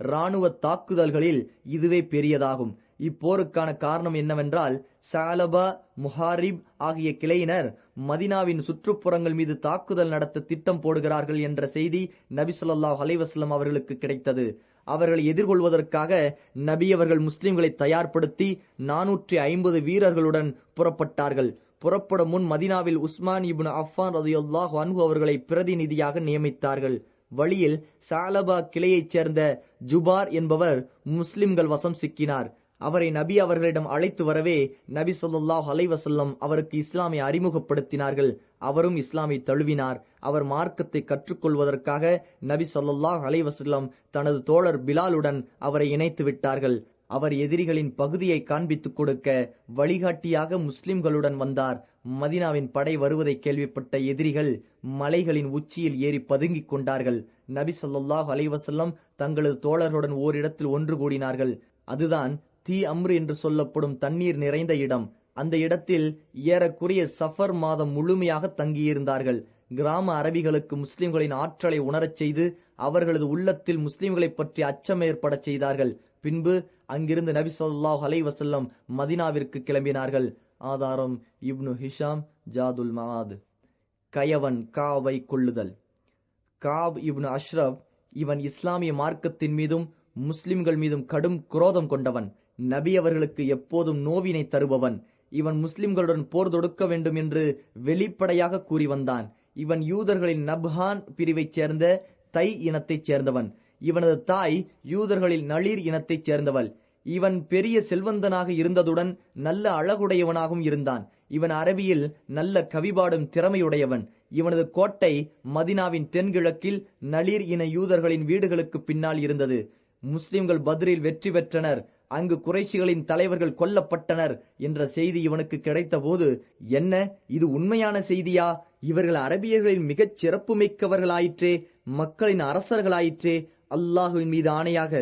இராணுவ தாக்குதல்களில் இதுவே பெரியதாகும். இப்போருக்கான காரணம் என்னவென்றால், சாலபா, முஹாரிப் ஆகிய கிளையினர் மதினாவின் சுற்றுப்புறங்கள் மீது தாக்குதல் நடத்த திட்டம் போடுகிறார்கள் என்ற செய்தி நபி ஸல்லல்லாஹு அலைஹி வஸல்லம் அவர்களுக்கு கிடைத்தது. அவர்களை எதிர்கொள்வதற்காக நபி அவர்கள் முஸ்லிம்களை தயார்படுத்தி 450 வீரர்களுடன் புறப்பட்டார்கள். புறப்படும் முன் மதினாவில் உஸ்மான் இப்னு அஃபான் ரலியல்லாஹு அன்ஹு அவர்களை பிரதிநிதியாக நியமித்தார்கள். வழியில் சாலபா கிளையைச் சேர்ந்த ஜுபார் என்பவர் முஸ்லிம்கள் வசம் சிக்கினார். அவரை நபி அவர்களிடம் அழைத்து வரவே நபி ஸல்லல்லாஹு அலைஹி வஸல்லம் அவருக்கு இஸ்லாமை அறிமுகப்படுத்தினார்கள். அவரும் இஸ்லாமை தழுவினார். அவர் மார்க்கத்தை கற்றுக்கொள்வதற்காக நபி ஸல்லல்லாஹு அலைஹி வஸல்லம் தனது தோழர் பிலாலுடன் அவரை இணைத்து விட்டார்கள். அவர் எதிரிகளின் பகுதியை காண்பித்துக் கொடுக்க வழிகாட்டியாக முஸ்லிம்களுடன் வந்தார். மதினாவின் படை வருவதை கேள்விப்பட்ட எதிரிகள் மலைகளின் உச்சியில் ஏறி பதுங்கிக் கொண்டார்கள். நபி ஸல்லல்லாஹு அலைஹி வஸல்லம் தங்களது தோழர்களுடன் ஓரிடத்தில் ஒன்று கூடினார்கள். அதுதான் தி அம்ரு என்று சொல்லப்படும் தண்ணீர் நிறைந்த இடம். அந்த இடத்தில் ஏறக்குறைய சஃபர் மாதம் முழுமையாக தங்கியிருந்தார்கள். கிராம அரபிகளுக்கு முஸ்லிம்களின் ஆற்றலை உணரச் செய்து அவர்களது உள்ளத்தில் முஸ்லிம்களை பற்றி அச்சம் ஏற்பட செய்தார்கள். பின்பு அங்கிருந்து நபி ஸல்லல்லாஹு அலைஹி வஸல்லம் மதினாவிற்கு கிளம்பினார்கள். ஆதாரம் இப்னு ஹிஷாம் ஜாதுல் மஆத். கயவன் காவை கொள்ளுதல். காப் இப்னு அஷ்ரப் இவன் இஸ்லாமிய மார்க்கத்தின் மீதும் முஸ்லிம்கள் மீதும் கடும் குரோதம் கொண்டவன். நபி அவர்களுக்கு எப்போதும் நோவினை தருபவன். இவன் முஸ்லிம்களுடன் போர் தொடுக்க வேண்டும் என்று வெளிப்படையாக கூறி வந்தான். இவன் யூதர்களின் நப்ஹான் பிரிவைச் சேர்ந்த தை இனத்தைச் சேர்ந்தவன். இவனது தாய் யூதர்களில் நளீர் இனத்தைச் சேர்ந்தவள். இவன் பெரிய செல்வந்தனாக இருந்ததுடன் நல்ல அழகுடையவனாகவும் இருந்தான். இவன் அரபியில் நல்ல கவிபாடும் திறமையுடையவன். இவனது கோட்டை மதினாவின் தென்கிழக்கில் நளீர் இன யூதர்களின் வீடுகளுக்கு பின்னால் இருந்தது. முஸ்லிம்கள் பத்ரில் வெற்றி பெற்றனர், அங்கு குறைஷிகளின் தலைவர்கள் கொல்லப்பட்டனர் என்ற செய்தி இவனுக்கு கிடைத்த போது, என்ன இது உண்மையான செய்தியா? இவர்கள் அரபியர்களின் மிகச் சிறப்பு மிக்கவர்களாயிற்றே, மக்களின் அரசர்களாயிற்றே. அல்லாஹுவின் மீது ஆணையாக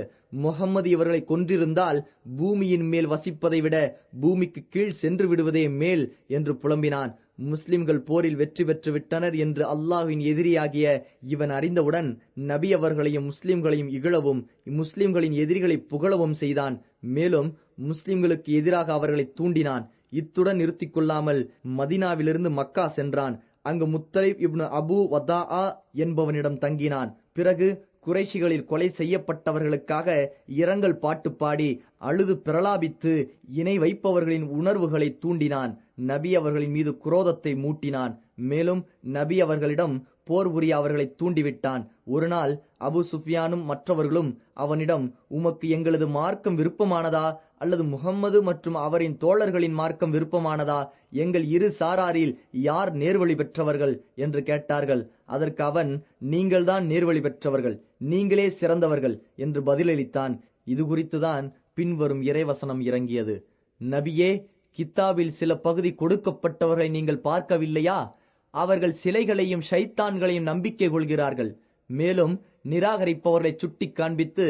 முஹம்மது இவர்களை கொன்றிருந்தால் பூமியின் மேல் வசிப்பதை விட பூமிக்கு கீழ் சென்று விடுவதே மேல் என்று புலம்பினான். முஸ்லிம்கள் போரில் வெற்றி பெற்று விட்டனர் என்று அல்லாஹ்வின் எதிரியாகிய இவன் அறிந்தவுடன் நபி அவர்களையும் முஸ்லிம்களையும் இகழவும் முஸ்லிம்களின் எதிரிகளை புகழவும் செய்தான். மேலும் முஸ்லிம்களுக்கு எதிராக அவர்களை தூண்டினான். இத்துடன் நிறுத்திக் கொள்ளாமல் மதினாவிலிருந்து மக்கா சென்றான். அங்கு முத்தலிப் இப்னு அபு வதாஆ என்பவனிடம் தங்கினான். பிறகு குறைஷிகளில் கொலை செய்யப்பட்டவர்களுக்காக இரங்கல் பாட்டு பாடி அழுது பிரலாபித்து இணை வைப்பவர்களின் உணர்வுகளை தூண்டினான். நபி அவர்களின் மீது குரோதத்தை மூட்டினான். மேலும் நபி அவர்களிடம் போர் புரிய அவர்களை தூண்டிவிட்டான். ஒரு நாள் அபு சுஃபியானும் மற்றவர்களும் அவனிடம், உமக்கு எங்களது மார்க்கம் விருப்பமானதா அல்லது முகம்மது மற்றும் அவரின் தோழர்களின் மார்க்கம் விருப்பமானதா? எங்கள் இரு சாராரில் யார் நேர்வழி பெற்றவர்கள் என்று கேட்டார்கள். அதற்கு அவன், நீங்கள்தான் நேர்வழி பெற்றவர்கள், நீங்களே சிறந்தவர்கள் என்று பதிலளித்தான். இது குறித்துதான் பின்வரும் இறைவசனம் இறங்கியது. நபியே, கித்தாபில் சில பகுதி கொடுக்கப்பட்டவர்களை நீங்கள் பார்க்கவில்லையா? அவர்கள் சிலைகளையும் ஷைத்தான்களையும் நம்பிக்கை கொள்கிறார்கள். மேலும் நிராகரிப்பவர்களை சுட்டி காண்பித்து,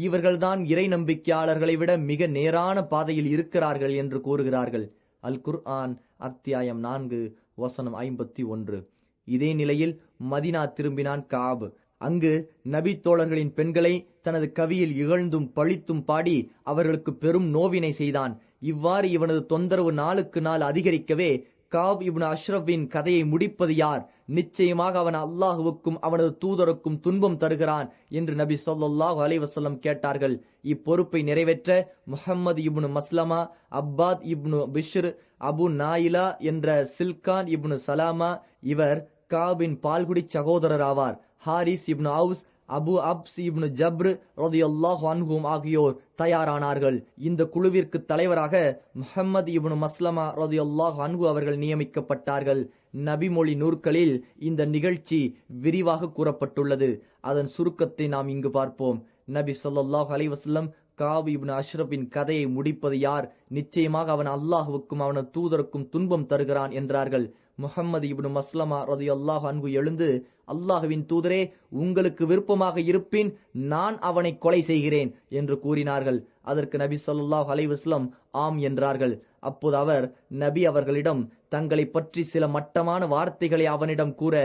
இவர்கள்தான் இறை நம்பிக்கையாளர்களை விட மிக நேரான பாதையில் இருக்கிறார்கள் என்று கூறுகிறார்கள். அல் குர்ஆன் அத்தியாயம் 4 வசனம் 51. இதே நிலையில் மதினா திரும்பினான் காப். அங்கு நபி தோழர்களின் பெண்களை தனது கவியில் இகழ்ந்தும் பழித்தும் பாடி அவர்களுக்கு பெரும் நோவினை செய்தான். இவ்வாறு இவனது தொந்தரவு நாளுக்கு நாள் அதிகரிக்கவே காப் இப்னு அஷ்ரஃபின் கதையை முடிப்பது யார்? நிச்சயமாக அவன் அல்லாஹுவுக்கும் அவனது தூதருக்கும் துன்பம் தருகிறான் என்று நபி ஸல்லல்லாஹு அலைஹி வஸல்லம் கேட்டார்கள். இப்பொறுப்பை நிறைவேற்ற முஹம்மது இப்னு மஸ்லமா, அப்பாத் இப்னு பிஷ்ர், அபு நாயிலா என்ற சில்கான் இப்னு சலாமா, இவர் காபின் பால்குடி சகோதரர் ஆவார். ஹாரிஸ் இப்னு அவுஸ், அபு அப்ஸ் இப்னு ஜப்ர் ரலியல்லாஹு அன்ஹும் ஆகியோர் தயாரானார்கள். இந்த குழுவிற்கு தலைவராக முஹம்மது இப்னு மஸ்லமா ரலியல்லாஹு அன்ஹு அவர்கள் நியமிக்கப்பட்டார்கள். நபிமொழி நூற்களில் இந்த நிகழ்ச்சி விரிவாக கூறப்பட்டுள்ளது. அதன் சுருக்கத்தை நாம் இங்கு பார்ப்போம். நபி ஸல்லல்லாஹு அலைஹி வஸல்லம் காப் இப்னு அஷ்ரஃபின் கதையை முடிப்பது யார்? நிச்சயமாக அவன் அல்லாஹுவுக்கும் அவனது தூதருக்கும் துன்பம் தருகிறான் என்றார்கள். முஹம்மது இப்னு மஸ்லமா ரலியல்லாஹு அன்ஹு எழுந்து, அல்லாஹுவின் தூதரே, உங்களுக்கு விருப்பமாக இருப்பின் நான் அவனை கொலை செய்கிறேன் என்று கூறினார்கள். அதற்கு நபி ஸல்லல்லாஹு அலைஹி வஸல்லம் ஆம் என்றார்கள். அப்போது அவர் நபி அவர்களிடம் தங்களை பற்றி சில மட்டமான வார்த்தைகளை அவனிடம் கூற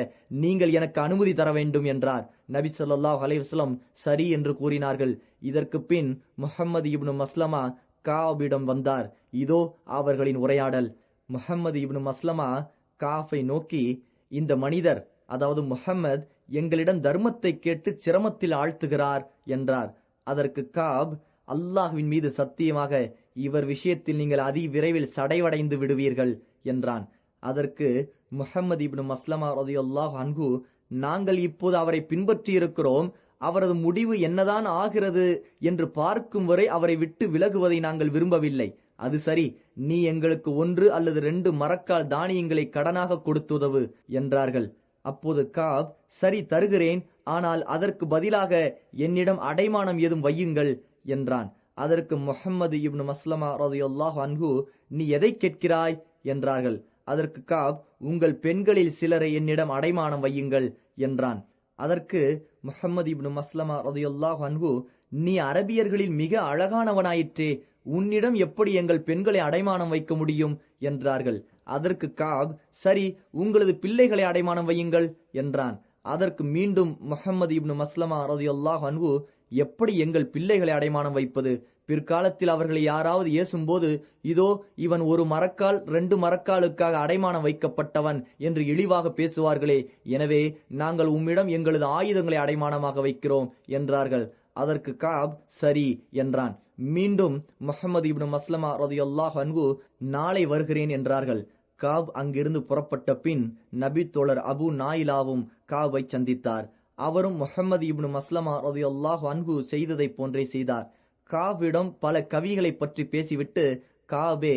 நீங்கள் எனக்கு அனுமதி தர வேண்டும் என்றார். நபி ஸல்லல்லாஹு அலைஹி வஸல்லம் சரி என்று கூறினார்கள். இதற்கு பின் முஹம்மது இப்னு மஸ்லமா காபிடம் வந்தார். இதோ அவர்களின் உரையாடல். முஹம்மது இப்னு மஸ்லமா காஃபை நோக்கி, இந்த மனிதர், அதாவது முஹம்மது, எங்களிடம் தர்மத்தை கேட்டு சிரமத்தில் ஆழ்த்துகிறார் என்றார். அதற்கு காப், அல்லாஹ்வின் மீது சத்தியமாக இவர் விஷயத்தில் நீங்கள் அதி விரைவில் சடைவடைந்து விடுவீர்கள் என்றான். அதற்கு முஹம்மது இப்னு மஸ்லமா ரலியல்லாஹு அன்ஹு, நாங்கள் இப்போது அவரை பின்பற்றி இருக்கிறோம். அவரது முடிவு என்னதான் ஆகிறது என்று பார்க்கும் வரை அவரை விட்டு விலகுவதை நாங்கள் விரும்பவில்லை. அது சரி, நீ எங்களுக்கு 1 அல்லது 2 மரக்கால் தானியங்களை கடனாக கொடுத்துதவு என்றார்கள். அப்போது காப், சரி தருகிறேன், ஆனால் அதற்கு பதிலாக என்னிடம் அடைமானம் ஏதும் வையுங்கள் என்றான். அதற்கு முஹம்மது இப்னு மஸ்லமா ரலியல்லாஹு அன்ஹு, நீ எதை கேட்கிறாய் என்றார்கள். அதற்கு காப், உங்கள் பெண்களில் சிலரை என்னிடம் அடைமானம் வையுங்கள் என்றான். அதற்கு முஹம்மது இப்னு மஸ்லமா ரலியல்லாஹு அன்ஹு, நீ அரபியர்களில் மிக அழகானவனாயிற்றே, உன்னிடம் எப்படி எங்கள் பெண்களை அடைமானம் வைக்க முடியும் என்றார்கள். அதற்கு காப், சரி, உங்களது பிள்ளைகளை அடைமானம் வையுங்கள் என்றான். அதற்கு மீண்டும் முஹம்மது இப்னு மஸ்லமா ரலியல்லாஹு அன்ஹு, எப்படி எங்கள் பிள்ளைகளை அடைமானம் வைப்பது? பிற்காலத்தில் அவர்களை யாராவது ஏசும்போது, இதோ இவன் 1 மரக்கால் 2 மரக்காலுக்காக அடைமானம் வைக்கப்பட்டவன் என்று இழிவாக பேசுவார்களே, எனவே நாங்கள் உம்மிடம் எங்களது ஆயுதங்களை அடைமானமாக வைக்கிறோம் என்றார்கள். அதற்கு காப் சரி என்றான். மீண்டும் முஹம்மது இப்னு மஸ்லமா ரலியல்லாஹு அன்ஹு, நாளை வருகிறேன் என்றார்கள். காப் அங்கிருந்து புறப்பட்ட பின் நபி தோழர் அபு நாயிலாவும் காபை சந்தித்தார். அவரும் முஹம்மது இப்னு மஸ்லமா ரலியல்லாஹு அன்ஹு செய்ததை போன்றே செய்தார். காபிடம் பல கவிகளை பற்றி பேசிவிட்டு, காபே,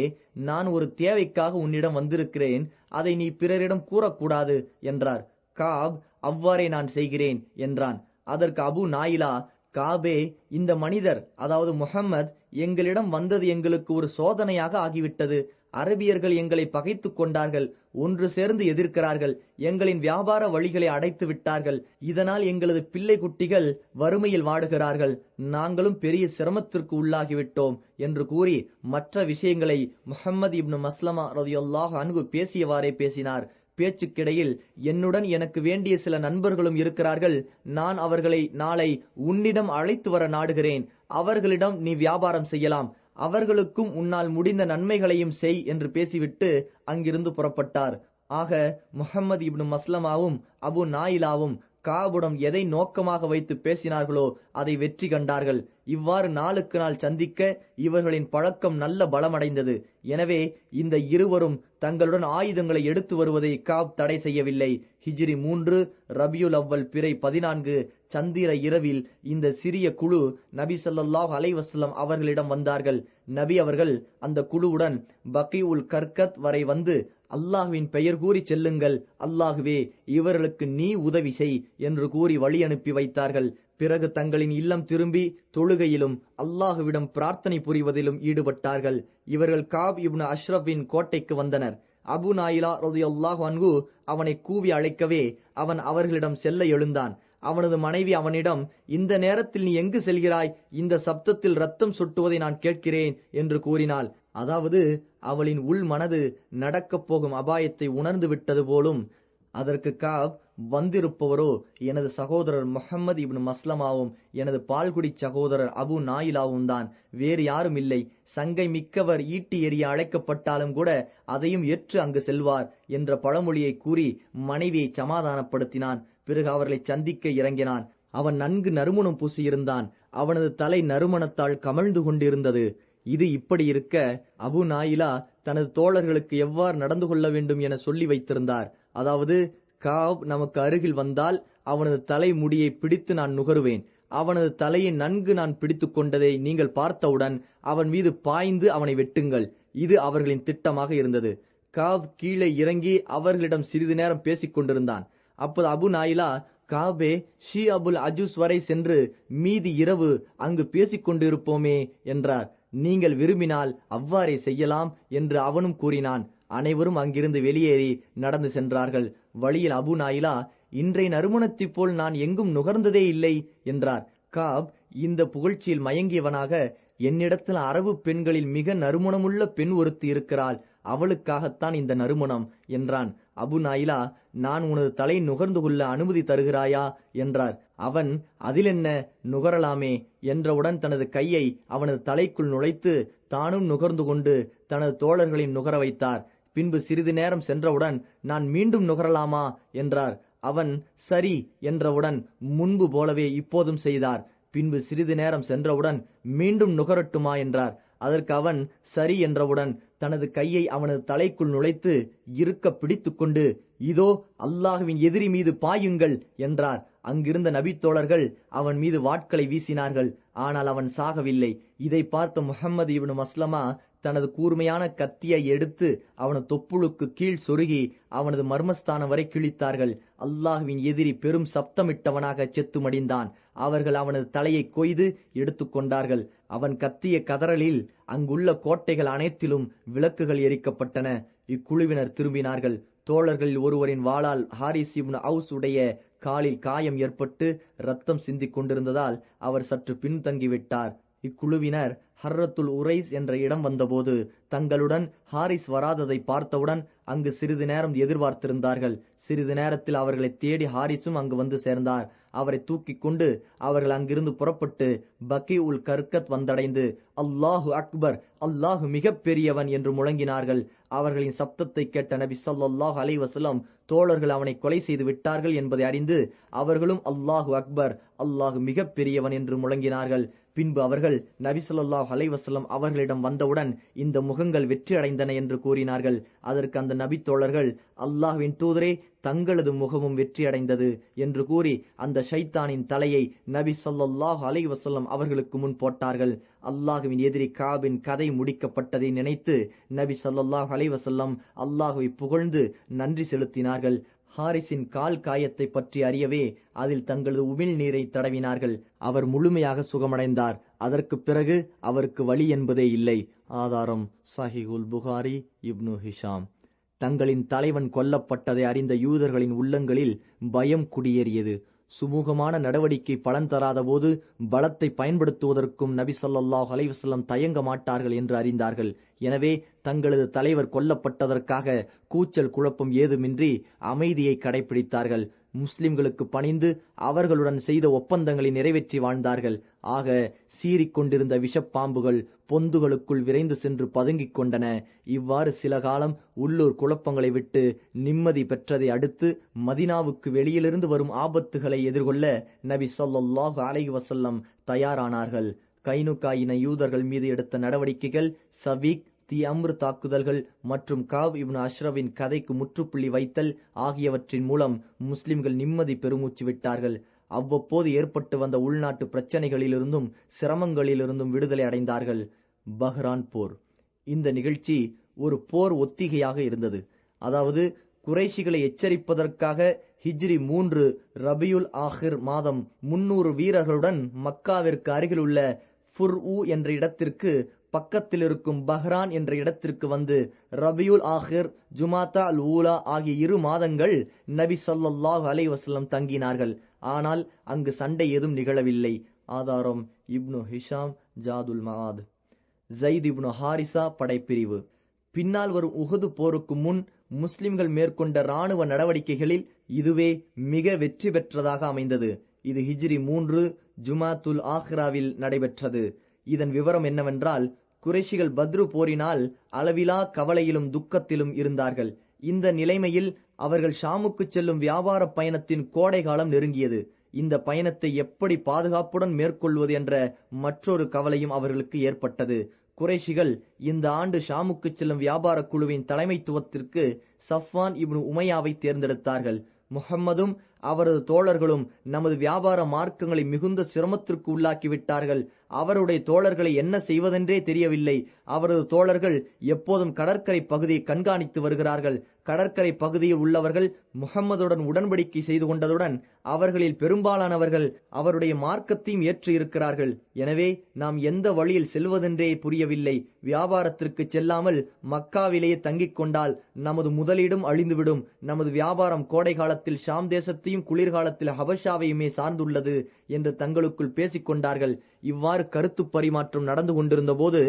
நான் ஒரு தேவைக்காக உன்னிடம் வந்திருக்கிறேன், அதை நீ பிறரிடம் கூறக்கூடாது என்றார். காப், அவ்வாறே நான் செய்கிறேன் என்றான். அதற்கு அபு நாயிலா, காபே, இந்த மனிதர், அதாவது முஹம்மது, எங்களிடம் வந்தது எங்களுக்கு ஒரு சோதனையாக ஆகிவிட்டது. அரபியர்கள் எங்களை பகைத்து கொண்டார்கள், ஒன்று சேர்ந்து எதிர்க்கிறார்கள், எங்களின் வியாபார வழிகளை அடைத்து விட்டார்கள். இதனால் எங்களது பிள்ளை குட்டிகள் வறுமையில் வாடுகிறார்கள், நாங்களும் பெரிய சிரமத்திற்கு உள்ளாகிவிட்டோம் என்று கூறி மற்ற விஷயங்களை முஹம்மது இப்னு மஸ்லமா ரலியல்லாஹு அன்ஹு பேசியவாறே பேசினார். பேச்சுக்கிடையில், என்னுடன் எனக்கு வேண்டிய சில நண்பர்களும் இருக்கிறார்கள், நான் அவர்களை நாளை உன்னிடம் அழைத்து வர நாடுகிறேன். அவர்களிடம் நீ வியாபாரம் செய்யலாம், அவர்களுக்கும் உன்னால் முடிந்த நன்மைகளையும் செய் என்று பேசிவிட்டு அங்கிருந்து புறப்பட்டார். ஆக முஹம்மது இப்னு மஸ்லமாவும் அபு நாயிலாவும் காபுடம் எதை நோக்கமாக வைத்து பேசினார்களோ அதை வெற்றி கண்டார்கள். இவ்வாறு நாளுக்கு நாள் சந்திக்க இவர்களின் பழக்கம் நல்ல பலமடைந்தது. எனவே இந்த இருவரும் தங்களுடன் ஆயுதங்களை எடுத்து வருவதை காப் தடை செய்யவில்லை. ஹிஜ்ரி 3 ரபியுல் அவ்வல் பிறை 14 சந்திர இரவில் இந்த சிறிய குழு நபி ஸல்லல்லாஹு அலைஹி வஸல்லம் அவர்களிடம் வந்தார்கள். நபி அவர்கள் அந்த குழுவுடன் பகீஉல் கர்கத் வரை வந்து, அல்லாஹ்வின் பெயர் கூறி செல்லுங்கள், அல்லாஹுவே இவர்களுக்கு நீ உதவி செய் என்று கூறி வழி அனுப்பி வைத்தார்கள். பிறகு தங்களின் இல்லம் திரும்பி தொழுகையிலும் அல்லாஹுவிடம் பிரார்த்தனை புரிவதிலும் ஈடுபட்டார்கள். இவர்கள் காப் இப்னு அஷ்ரஃபின் கோட்டைக்கு வந்தனர். அபு நாயிலா ரலியல்லாஹு அன்ஹு அவனை கூவி அழைக்கவே அவன் அவர்களிடம் செல்ல எழுந்தான். அவனது மனைவி அவனிடம், இந்த நேரத்தில் நீ எங்கு செல்கிறாய்? இந்த சப்தத்தில் ரத்தம் சொட்டுவதை நான் கேட்கிறேன் என்று கூறினாள். அதாவது அவளின் உள் மனது நடக்கப் போகும் அபாயத்தை உணர்ந்து விட்டது போலும். அதற்கு காப், வந்திருப்பவரோ எனது சகோதரர் முஹம்மது இப்னு மஸ்லமாவும் எனது பால்குடி சகோதரர் அபு நாயிலாவும் தான், வேறு யாரும் இல்லை. சங்கை மிக்கவர் ஈட்டி எறிய அழைக்கப்பட்டாலும் கூட அதையும் ஏற்று அங்கு செல்வார் என்ற பழமொழியை கூறி மனைவியை சமாதானப்படுத்தினான். பிறகு அவர்களை சந்திக்க இறங்கினான். அவன் நன்கு நறுமணம் பூசியிருந்தான். அவனது தலை நறுமணத்தால் கமழ்ந்து கொண்டிருந்தது. இது இப்படி இருக்க அபு நாயிலா தனது தோழர்களுக்கு எவ்வாறு நடந்து கொள்ள வேண்டும் என சொல்லி வைத்திருந்தார். அதாவது, காப் நமக்கு அருகில் வந்தால் அவனது தலை முடியை பிடித்து நான் நுகருவேன். அவனது தலையை நன்கு நான் பிடித்து கொண்டதை நீங்கள் பார்த்தவுடன் அவன் மீது பாய்ந்து அவனை வெட்டுங்கள். இது அவர்களின் திட்டமாக இருந்தது. காப் கீழே இறங்கி அவர்களிடம் சிறிது நேரம் பேசிக் கொண்டிருந்தான். அப்போது அபு நாயிலா, காபே, ஷி அபுல் அஜூஸ் வரை சென்று மீதி இரவு அங்கு பேசிக் கொண்டிருப்போமே என்றார். நீங்கள் விரும்பினால் அவ்வாறே செய்யலாம் என்று அவனும் கூறினான். அனைவரும் அங்கிருந்து வெளியேறி நடந்து சென்றார்கள். வழியில் அபு நாயிலா, இன்றைய நறுமணத்தைப் போல் நான் எங்கும் நுகர்ந்ததே இல்லை என்றார். காப் இந்த புகழ்ச்சியில் மயங்கியவனாக, என்னிடத்தில் அரபு பெண்களில் மிக நறுமணமுள்ள பெண் ஒருத்தி இருக்கிறாள், அவளுக்காகத்தான் இந்த நறுமணம் என்றான். அபு நாயிலா, நான் உனது தலை நுகர்ந்து கொள்ள அனுமதி தருகிறாயா என்றார். அவன், அதிலென்ன, நுகரலாமே என்றவுடன் தனது கையை அவனது தலைக்குள் நுழைத்து தானும் நுகர்ந்து கொண்டு தனது தோழர்களையும் நுகர வைத்தார். பின்பு சிறிது நேரம் சென்றவுடன், நான் மீண்டும் நுகரலாமா என்றார். அவன் சரி என்றவுடன் முன்பு போலவே இப்போதும் செய்தார். பின்பு சிறிது நேரம் சென்றவுடன் மீண்டும் நுகரட்டுமா என்றார். அதற்கு அவன் சரி என்றவுடன் தனது கையை அவனது தலைக்குள் நுழைத்து இருக்க பிடித்து கொண்டு, இதோ அல்லாஹ்வின் எதிரி மீது பாயுங்கள் என்றார். அங்கிருந்த நபித்தோழர்கள் அவன் மீது வாட்களை வீசினார்கள். ஆனால் அவன் சாகவில்லை. இதை பார்த்த முஹம்மது இப்னு மஸ்லமா தனது கூர்மையான கத்தியை எடுத்து அவனது தொப்புளுக்கு கீழ் சொருகி அவனது மர்மஸ்தானம் வரை கிழித்தார்கள். அல்லாஹ்வின் எதிரி பெரும் சப்தமிட்டவனாக செத்து மடிந்தான். அவர்கள் அவனது தலையை கொய்து எடுத்துக்கொண்டார்கள். அவன் கத்திய கதறலில் அங்குள்ள கோட்டைகள் அனைத்திலும் விளக்குகள் எரிக்கப்பட்டன. இக்குழுவினர் திரும்பினார்கள். தோழர்களில் ஒருவரின் வாளால் ஹாரிஸ் இப்னு அவுஸ் உடைய காலில் காயம் ஏற்பட்டு ரத்தம் சிந்திக் கொண்டிருந்ததால் அவர் சற்று பின்தங்கிவிட்டார். இக்குழுவினர் ஹர்ரத்துல் உரைஸ் என்ற இடம் வந்தபோது தங்களுடன் ஹாரிஸ் வராததை பார்த்தவுடன் அங்கு சிறிது நேரம் எதிர்பார்த்திருந்தார்கள். சிறிது நேரத்தில் அவர்களை தேடி ஹாரிஸும் அங்கு வந்து சேர்ந்தார். அவரை தூக்கி கொண்டு அவர்கள் அங்கிருந்து புறப்பட்டு பகீஉல் கர்கத் வந்தடைந்து, அல்லாஹு அக்பர், அல்லாஹு மிக பெரியவன் என்று முழங்கினார்கள். அவர்களின் சப்தத்தை கேட்ட நபி ஸல்லல்லாஹு அலைஹி வஸல்லம் தோழர்கள் அவனை கொலை செய்து விட்டார்கள் என்பதை அறிந்து அவர்களும் அல்லாஹு அக்பர், அல்லாஹு மிக பெரியவன் என்று முழங்கினார்கள். பின்பு அவர்கள் நபி ஸல்லல்லாஹு அலைஹி வஸல்லம் அவர்களிடம் வந்தவுடன் இந்த முகங்கள் வெற்றி அடைந்தன என்று கூறினார்கள். அதற்கு அந்த நபி தோழர்கள், அல்லாஹ்வின் தூதரே, தங்களது முகமும் வெற்றி அடைந்தது என்று கூறி அந்த ஷைத்தானின் தலையை நபி ஸல்லல்லாஹு அலைஹி வஸல்லம் அவர்களுக்கு முன் போட்டார்கள். அல்லாஹுவின் எதிரி காபின் கதை முடிக்கப்பட்டதை நினைத்து நபி ஸல்லல்லாஹு அலைஹி வஸல்லம் அல்லாஹுவை புகழ்ந்து நன்றி செலுத்தினார்கள். ஹாரிஸின் கால் காயத்தை பற்றி அறியவே அதில் தங்களது உமிழ் நீரை தடவினார்கள். அவர் முழுமையாக சுகமடைந்தார். அதற்கு பிறகு அவருக்கு வலி என்பதே இல்லை. ஆதாரம் சஹீஹுல் புகாரி, இப்னு ஹிஷாம். தங்களின் தலைவன் கொல்லப்பட்டதை அறிந்த யூதர்களின் உள்ளங்களில் பயம் குடியேறியது. சுமூகமான நடவடிக்கை பலன் தராத போது பலத்தை பயன்படுத்துவதற்கும் நபி ஸல்லல்லாஹு அலைஹி வஸல்லம் தயங்க மாட்டார்கள் என்று அறிந்தார்கள். எனவே தங்களது தலைவர் கொல்லப்பட்டதற்காக கூச்சல் குழப்பம் ஏதுமின்றி அமைதியை கடைபிடித்தார்கள். முஸ்லிம்களுக்கு பணிந்து அவர்களுடன் செய்த ஒப்பந்தங்களை நிறைவேற்றி வாழ்ந்தார்கள். ஆக சீறிக்கொண்டிருந்த விஷப்பாம்புகள் பொந்துகளுக்குள் விரைந்து சென்று பதுங்கிக் கொண்டன. இவ்வாறு சில காலம் உள்ளூர் குழப்பங்களை விட்டு நிம்மதி பெற்றதை அடுத்து மதினாவுக்கு வெளியிலிருந்து வரும் ஆபத்துகளை எதிர்கொள்ள நபி ஸல்லல்லாஹு அலைஹி வஸல்லம் தயாரானார்கள். கைனுகா இன யூதர்கள் மீது எடுத்த நடவடிக்கைகள், சவீக் தி அம்ர் தாக்குதல்கள் மற்றும் காப் இப்னு அஷ்ரஃபின் கதைக்கு முற்றுப்புள்ளி வைத்தல் ஆகியவற்றின் மூலம் முஸ்லிம்கள் நிம்மதி பெருமூச்சு விட்டார்கள். அவ்வப்போது ஏற்பட்டு வந்த உள்நாட்டு பிரச்சனைகளிலிருந்தும் சிரமங்களிலிருந்தும் விடுதலை அடைந்தார்கள். பஹ்ரான் போர். இந்த நிகழ்ச்சி ஒரு போர் ஒத்திகையாக இருந்தது. அதாவது குறைஷிகளை எச்சரிப்பதற்காக ஹிஜ்ரி 3 ரபியுல் ஆஹிர் மாதம் 300 வீரர்களுடன் மக்காவிற்கு அருகிலுள்ள ஃபுர்ஊ என்ற இடத்திற்கு பக்கத்தில் இருக்கும் பஹ்ரான் என்ற இடத்திற்கு வந்து ரபியுல் ஆஹிர், ஜுமாதா அல் ஊலா ஆகிய 2 மாதங்கள் நபி ஸல்லல்லாஹு அலைஹி வஸல்லம் தங்கினார்கள். ஆனால் அங்கு சண்டை ஏதும் நிகழவில்லை. ஆதாரம் இப்னு ஹிஷாம் ஜாதுல் மஆத். ஜயித் இப்னு ஹாரிசா படைப்பிரிவு. பின்னால் வரும் உஹது போருக்கு முன் முஸ்லிம்கள் மேற்கொண்ட இராணுவ நடவடிக்கைகளில் இதுவே மிக வெற்றி பெற்றதாக அமைந்தது. இது ஹிஜ்ரி 3 ஜுமாத்துல் ஆஹிராவில் நடைபெற்றது. இதன் விவரம் என்னவென்றால், குறைஷிகள் பத்ரு போரினால் அளவிலா கவலையிலும் துக்கத்திலும் இருந்தார்கள். இந்த நிலைமையில் அவர்கள் ஷாமுக்கு செல்லும் வியாபார பயணத்தின் கோடை காலம் நெருங்கியது. இந்த பயணத்தை எப்படி பாதுகாப்புடன் மேற்கொள்வது என்ற மற்றொரு கவலையும் அவர்களுக்கு ஏற்பட்டது. குறைஷிகள் இந்த ஆண்டு ஷாமுக்கு செல்லும் வியாபார குழுவின் தலைமைத்துவத்திற்கு சஃப்வான் இப்னு உமையாவை தேர்ந்தெடுத்தார்கள். முஹம்மதும் அவரது தோழர்களும் நமது வியாபார மார்க்கங்களை மிகுந்த சிரமத்திற்கு உள்ளாக்கிவிட்டார்கள். அவருடைய தோழர்களை என்ன செய்வதென்றே தெரியவில்லை. அவரது தோழர்கள் எப்போதும் கடற்கரை பகுதியை கண்காணித்து வருகிறார்கள். கடற்கரை பகுதியில் உள்ளவர்கள் முஹம்மதுடன் உடன்படிக்கை செய்து கொண்டதுடன் அவர்களில் பெரும்பாலானவர்கள் அவருடைய மார்க்கத்தையும் ஏற்று இருக்கிறார்கள். எனவே நாம் எந்த வழியில் செல்வதென்றே புரியவில்லை. வியாபாரத்திற்கு செல்லாமல் மக்காவிலேயே தங்கிக் கொண்டால் நமது முதலீடும் அழிந்துவிடும். நமது வியாபாரம் கோடை காலத்தில் ஷாம் தேசத்தையும் குளிர்காலத்தில் ஹபஷாவையுமே சார்ந்துள்ளது என்று தங்களுக்குள் பேசிக் கொண்டார்கள். இவ்வாறு கருத்து பரிமாற்றம் நடந்து கொண்டிருந்த போது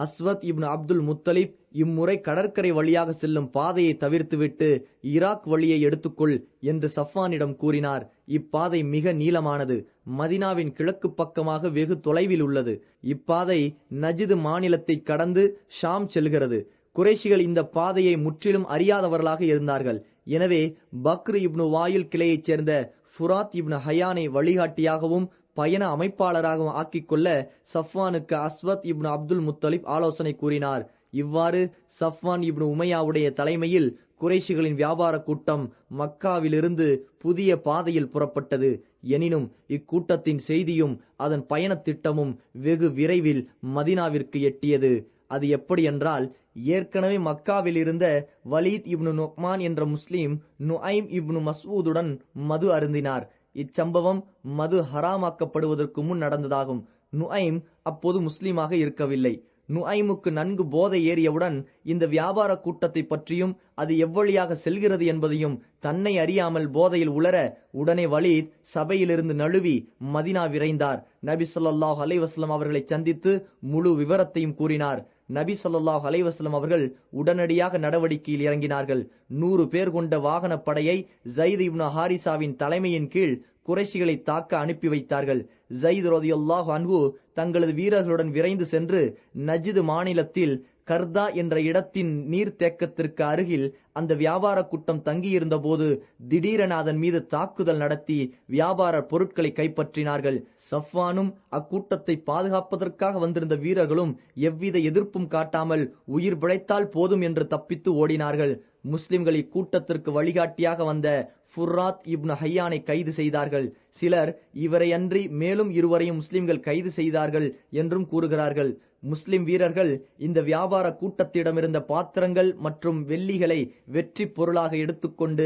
அஸ்வத் இப்னு அப்துல் முத்தலிப் இம்முறை கடற்கரை வழியாக செல்லும் பாதையை தவிர்த்துவிட்டு ஈராக் வழியை எடுத்துக்கொள் என்று சஃப்வானிடம் கூறினார். இப்பாதை மிக நீளமானது. மதினாவின் கிழக்கு பக்கமாக வெகு தொலைவில் உள்ளது. இப்பாதை நஜிது மாநிலத்தை கடந்து ஷாம் செல்கிறது. குறைஷிகள் இந்த பாதையை முற்றிலும் அறியாதவர்களாக இருந்தார்கள். எனவே பக்ர் இப்னு வாயில் கிளையைச் சேர்ந்த ஃபுராத் இப்னு ஹயானை வழிகாட்டியாகவும் பயண அமைப்பாளராகவும் ஆக்கிக் கொள்ள சஃப்வானுக்கு அஸ்வத் இப்னு அப்துல் முத்தலிப் ஆலோசனை கூறினார். இவ்வாறு சஃப்வான் இப்னு உமையாவுடைய தலைமையில் குறைஷிகளின் வியாபார கூட்டம் மக்காவிலிருந்து புதிய பாதையில் புறப்பட்டது. எனினும் இக்கூட்டத்தின் செய்தியும் அதன் பயணத் திட்டமும் வெகு விரைவில் மதினாவிற்கு எட்டியது. அது எப்படி என்றால், ஏற்கனவே மக்காவில் இருந்த வலீத் இப்னு நொக்மான் என்ற முஸ்லீம் நுஐம் இப்னு மஸ்ஊதுடன் மது அருந்தினார். இச்சம்பவம் மது ஹராமாக்கப்படுவதற்கு முன் நடந்ததாகும். நுஐம் அப்போது முஸ்லீமாக இருக்கவில்லை. நுஐமுக்கு நன்கு போதை ஏறியவுடன் இந்த வியாபார கூட்டத்தை பற்றியும் அது எவ்வழியாக செல்கிறது என்பதையும் தன்னை அறியாமல் போதையில் உளர உடனே வலீத் சபையிலிருந்து நழுவி மதினா விரைந்தார். நபி ஸல்லல்லாஹு அலைஹி வஸல்லம் அவர்களை சந்தித்து முழு விவரத்தையும் கூறினார். நபி ஸல்லல்லாஹு அலைஹி வஸல்லம் அவர்கள் உடனடியாக நடவடிக்கையில் இறங்கினார்கள். 100 பேர் கொண்ட வாகன படையை ஜயித் இப்னு ஹாரிசாவின் தலைமையின் கீழ் குறைஷிகளை தாக்க அனுப்பி வைத்தார்கள். ஜயித் ரலியல்லாஹு அன்ஹு தங்களது வீரர்களுடன் விரைந்து சென்று நஜ்து மாநிலத்தில் கர்தா என்ற இடத்தின் நீர்த்தேக்கத்திற்கு அருகில் அந்த வியாபார கூட்டம் தங்கியிருந்த போது திடீரென அதன் மீது தாக்குதல் நடத்தி வியாபார பொருட்களை கைப்பற்றினார்கள். சஃப்வானும் அக்கூட்டத்தை பாதுகாப்பதற்காக வந்திருந்த வீரர்களும் எவ்வித எதிர்ப்பும் காட்டாமல் உயிர் பிழைத்தால் போதும் என்று தப்பித்து ஓடினார்கள். முஸ்லிம்கள் இக்கூட்டத்திற்கு வழிகாட்டியாக வந்த ஃபுர்ராத் இப்னு ஹையானை கைது செய்தார்கள். சிலர் இவரை அன்றி மேலும் 2 முஸ்லிம்கள் கைது செய்தார்கள் என்றும் கூறுகிறார்கள். முஸ்லிம் வீரர்கள் இந்த வியாபார கூட்டத்திடமிருந்த பாத்திரங்கள் மற்றும் வெள்ளிகளை வெற்றி பொருளாக எடுத்துக்கொண்டு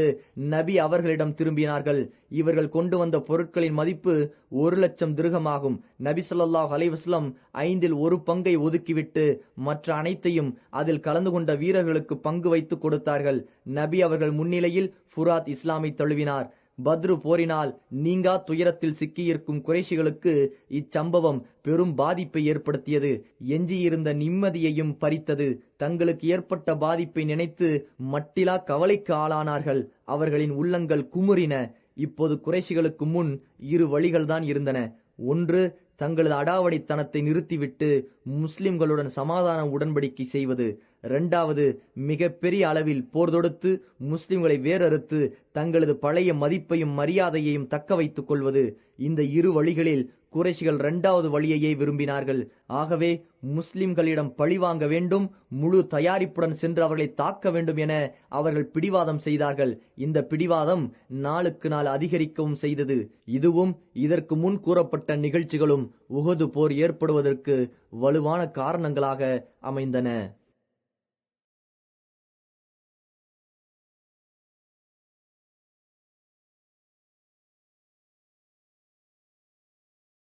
நபி அவர்களிடம் திரும்பினார்கள். இவர்கள் கொண்டு வந்த பொருட்களின் மதிப்பு 1,00,000 திர்ஹமாகும். நபி ஸல்லல்லாஹு அலைஹி வஸல்லம் 5இல் 1 பங்கை ஒதுக்கிவிட்டு மற்ற அனைத்தையும் அதில் கலந்து கொண்ட வீரர்களுக்கு பங்கு வைத்து கொடுத்தார்கள். நபி அவர்கள் முன்னிலையில் ஃபுராத் இஸ்லாமை தழுவினார். பத்ரு போரினால் நீங்கா துயரத்தில் சிக்கியிருக்கும் குறைஷிகளுக்கு இச்சம்பவம் பெரும் பாதிப்பை ஏற்படுத்தியது. எஞ்சியிருந்த நிம்மதியையும் பறித்தது. தங்களுக்கு ஏற்பட்ட பாதிப்பை நினைத்து மட்டிலா கவலைக்கு ஆளானார்கள். அவர்களின் உள்ளங்கள் குமுறின. இப்போது குறைஷிகளுக்கு முன் இரு வழிகள்தான் இருந்தன. ஒன்று, தங்களது அடாவடித்தனத்தை நிறுத்திவிட்டு முஸ்லிம்களுடன் சமாதான உடன்படிக்கை செய்வது. இரண்டாவது, மிக பெரிய அளவில் போர் தொடுத்து முஸ்லிம்களை வேறறுத்து தங்களது பழைய மதிப்பையும் மரியாதையையும் தக்க வைத்துக் கொள்வது. இந்த இரு வழிகளில் குறைஷிகள் இரண்டாவது வழியையே விரும்பினார்கள். ஆகவே முஸ்லிம்களிடம் பழிவாங்க வேண்டும், முழு தயாரிப்புடன் சென்று அவர்களை தாக்க வேண்டும் என அவர்கள் பிடிவாதம் செய்தார்கள். இந்த பிடிவாதம் நாளுக்கு நாள் அதிகரிக்கவும் செய்தது. இதுவும் இதற்கு முன் கூறப்பட்ட நிகழ்ச்சிகளும் உஹது போர் ஏற்படுவதற்கு வலுவான காரணங்களாக அமைந்தன.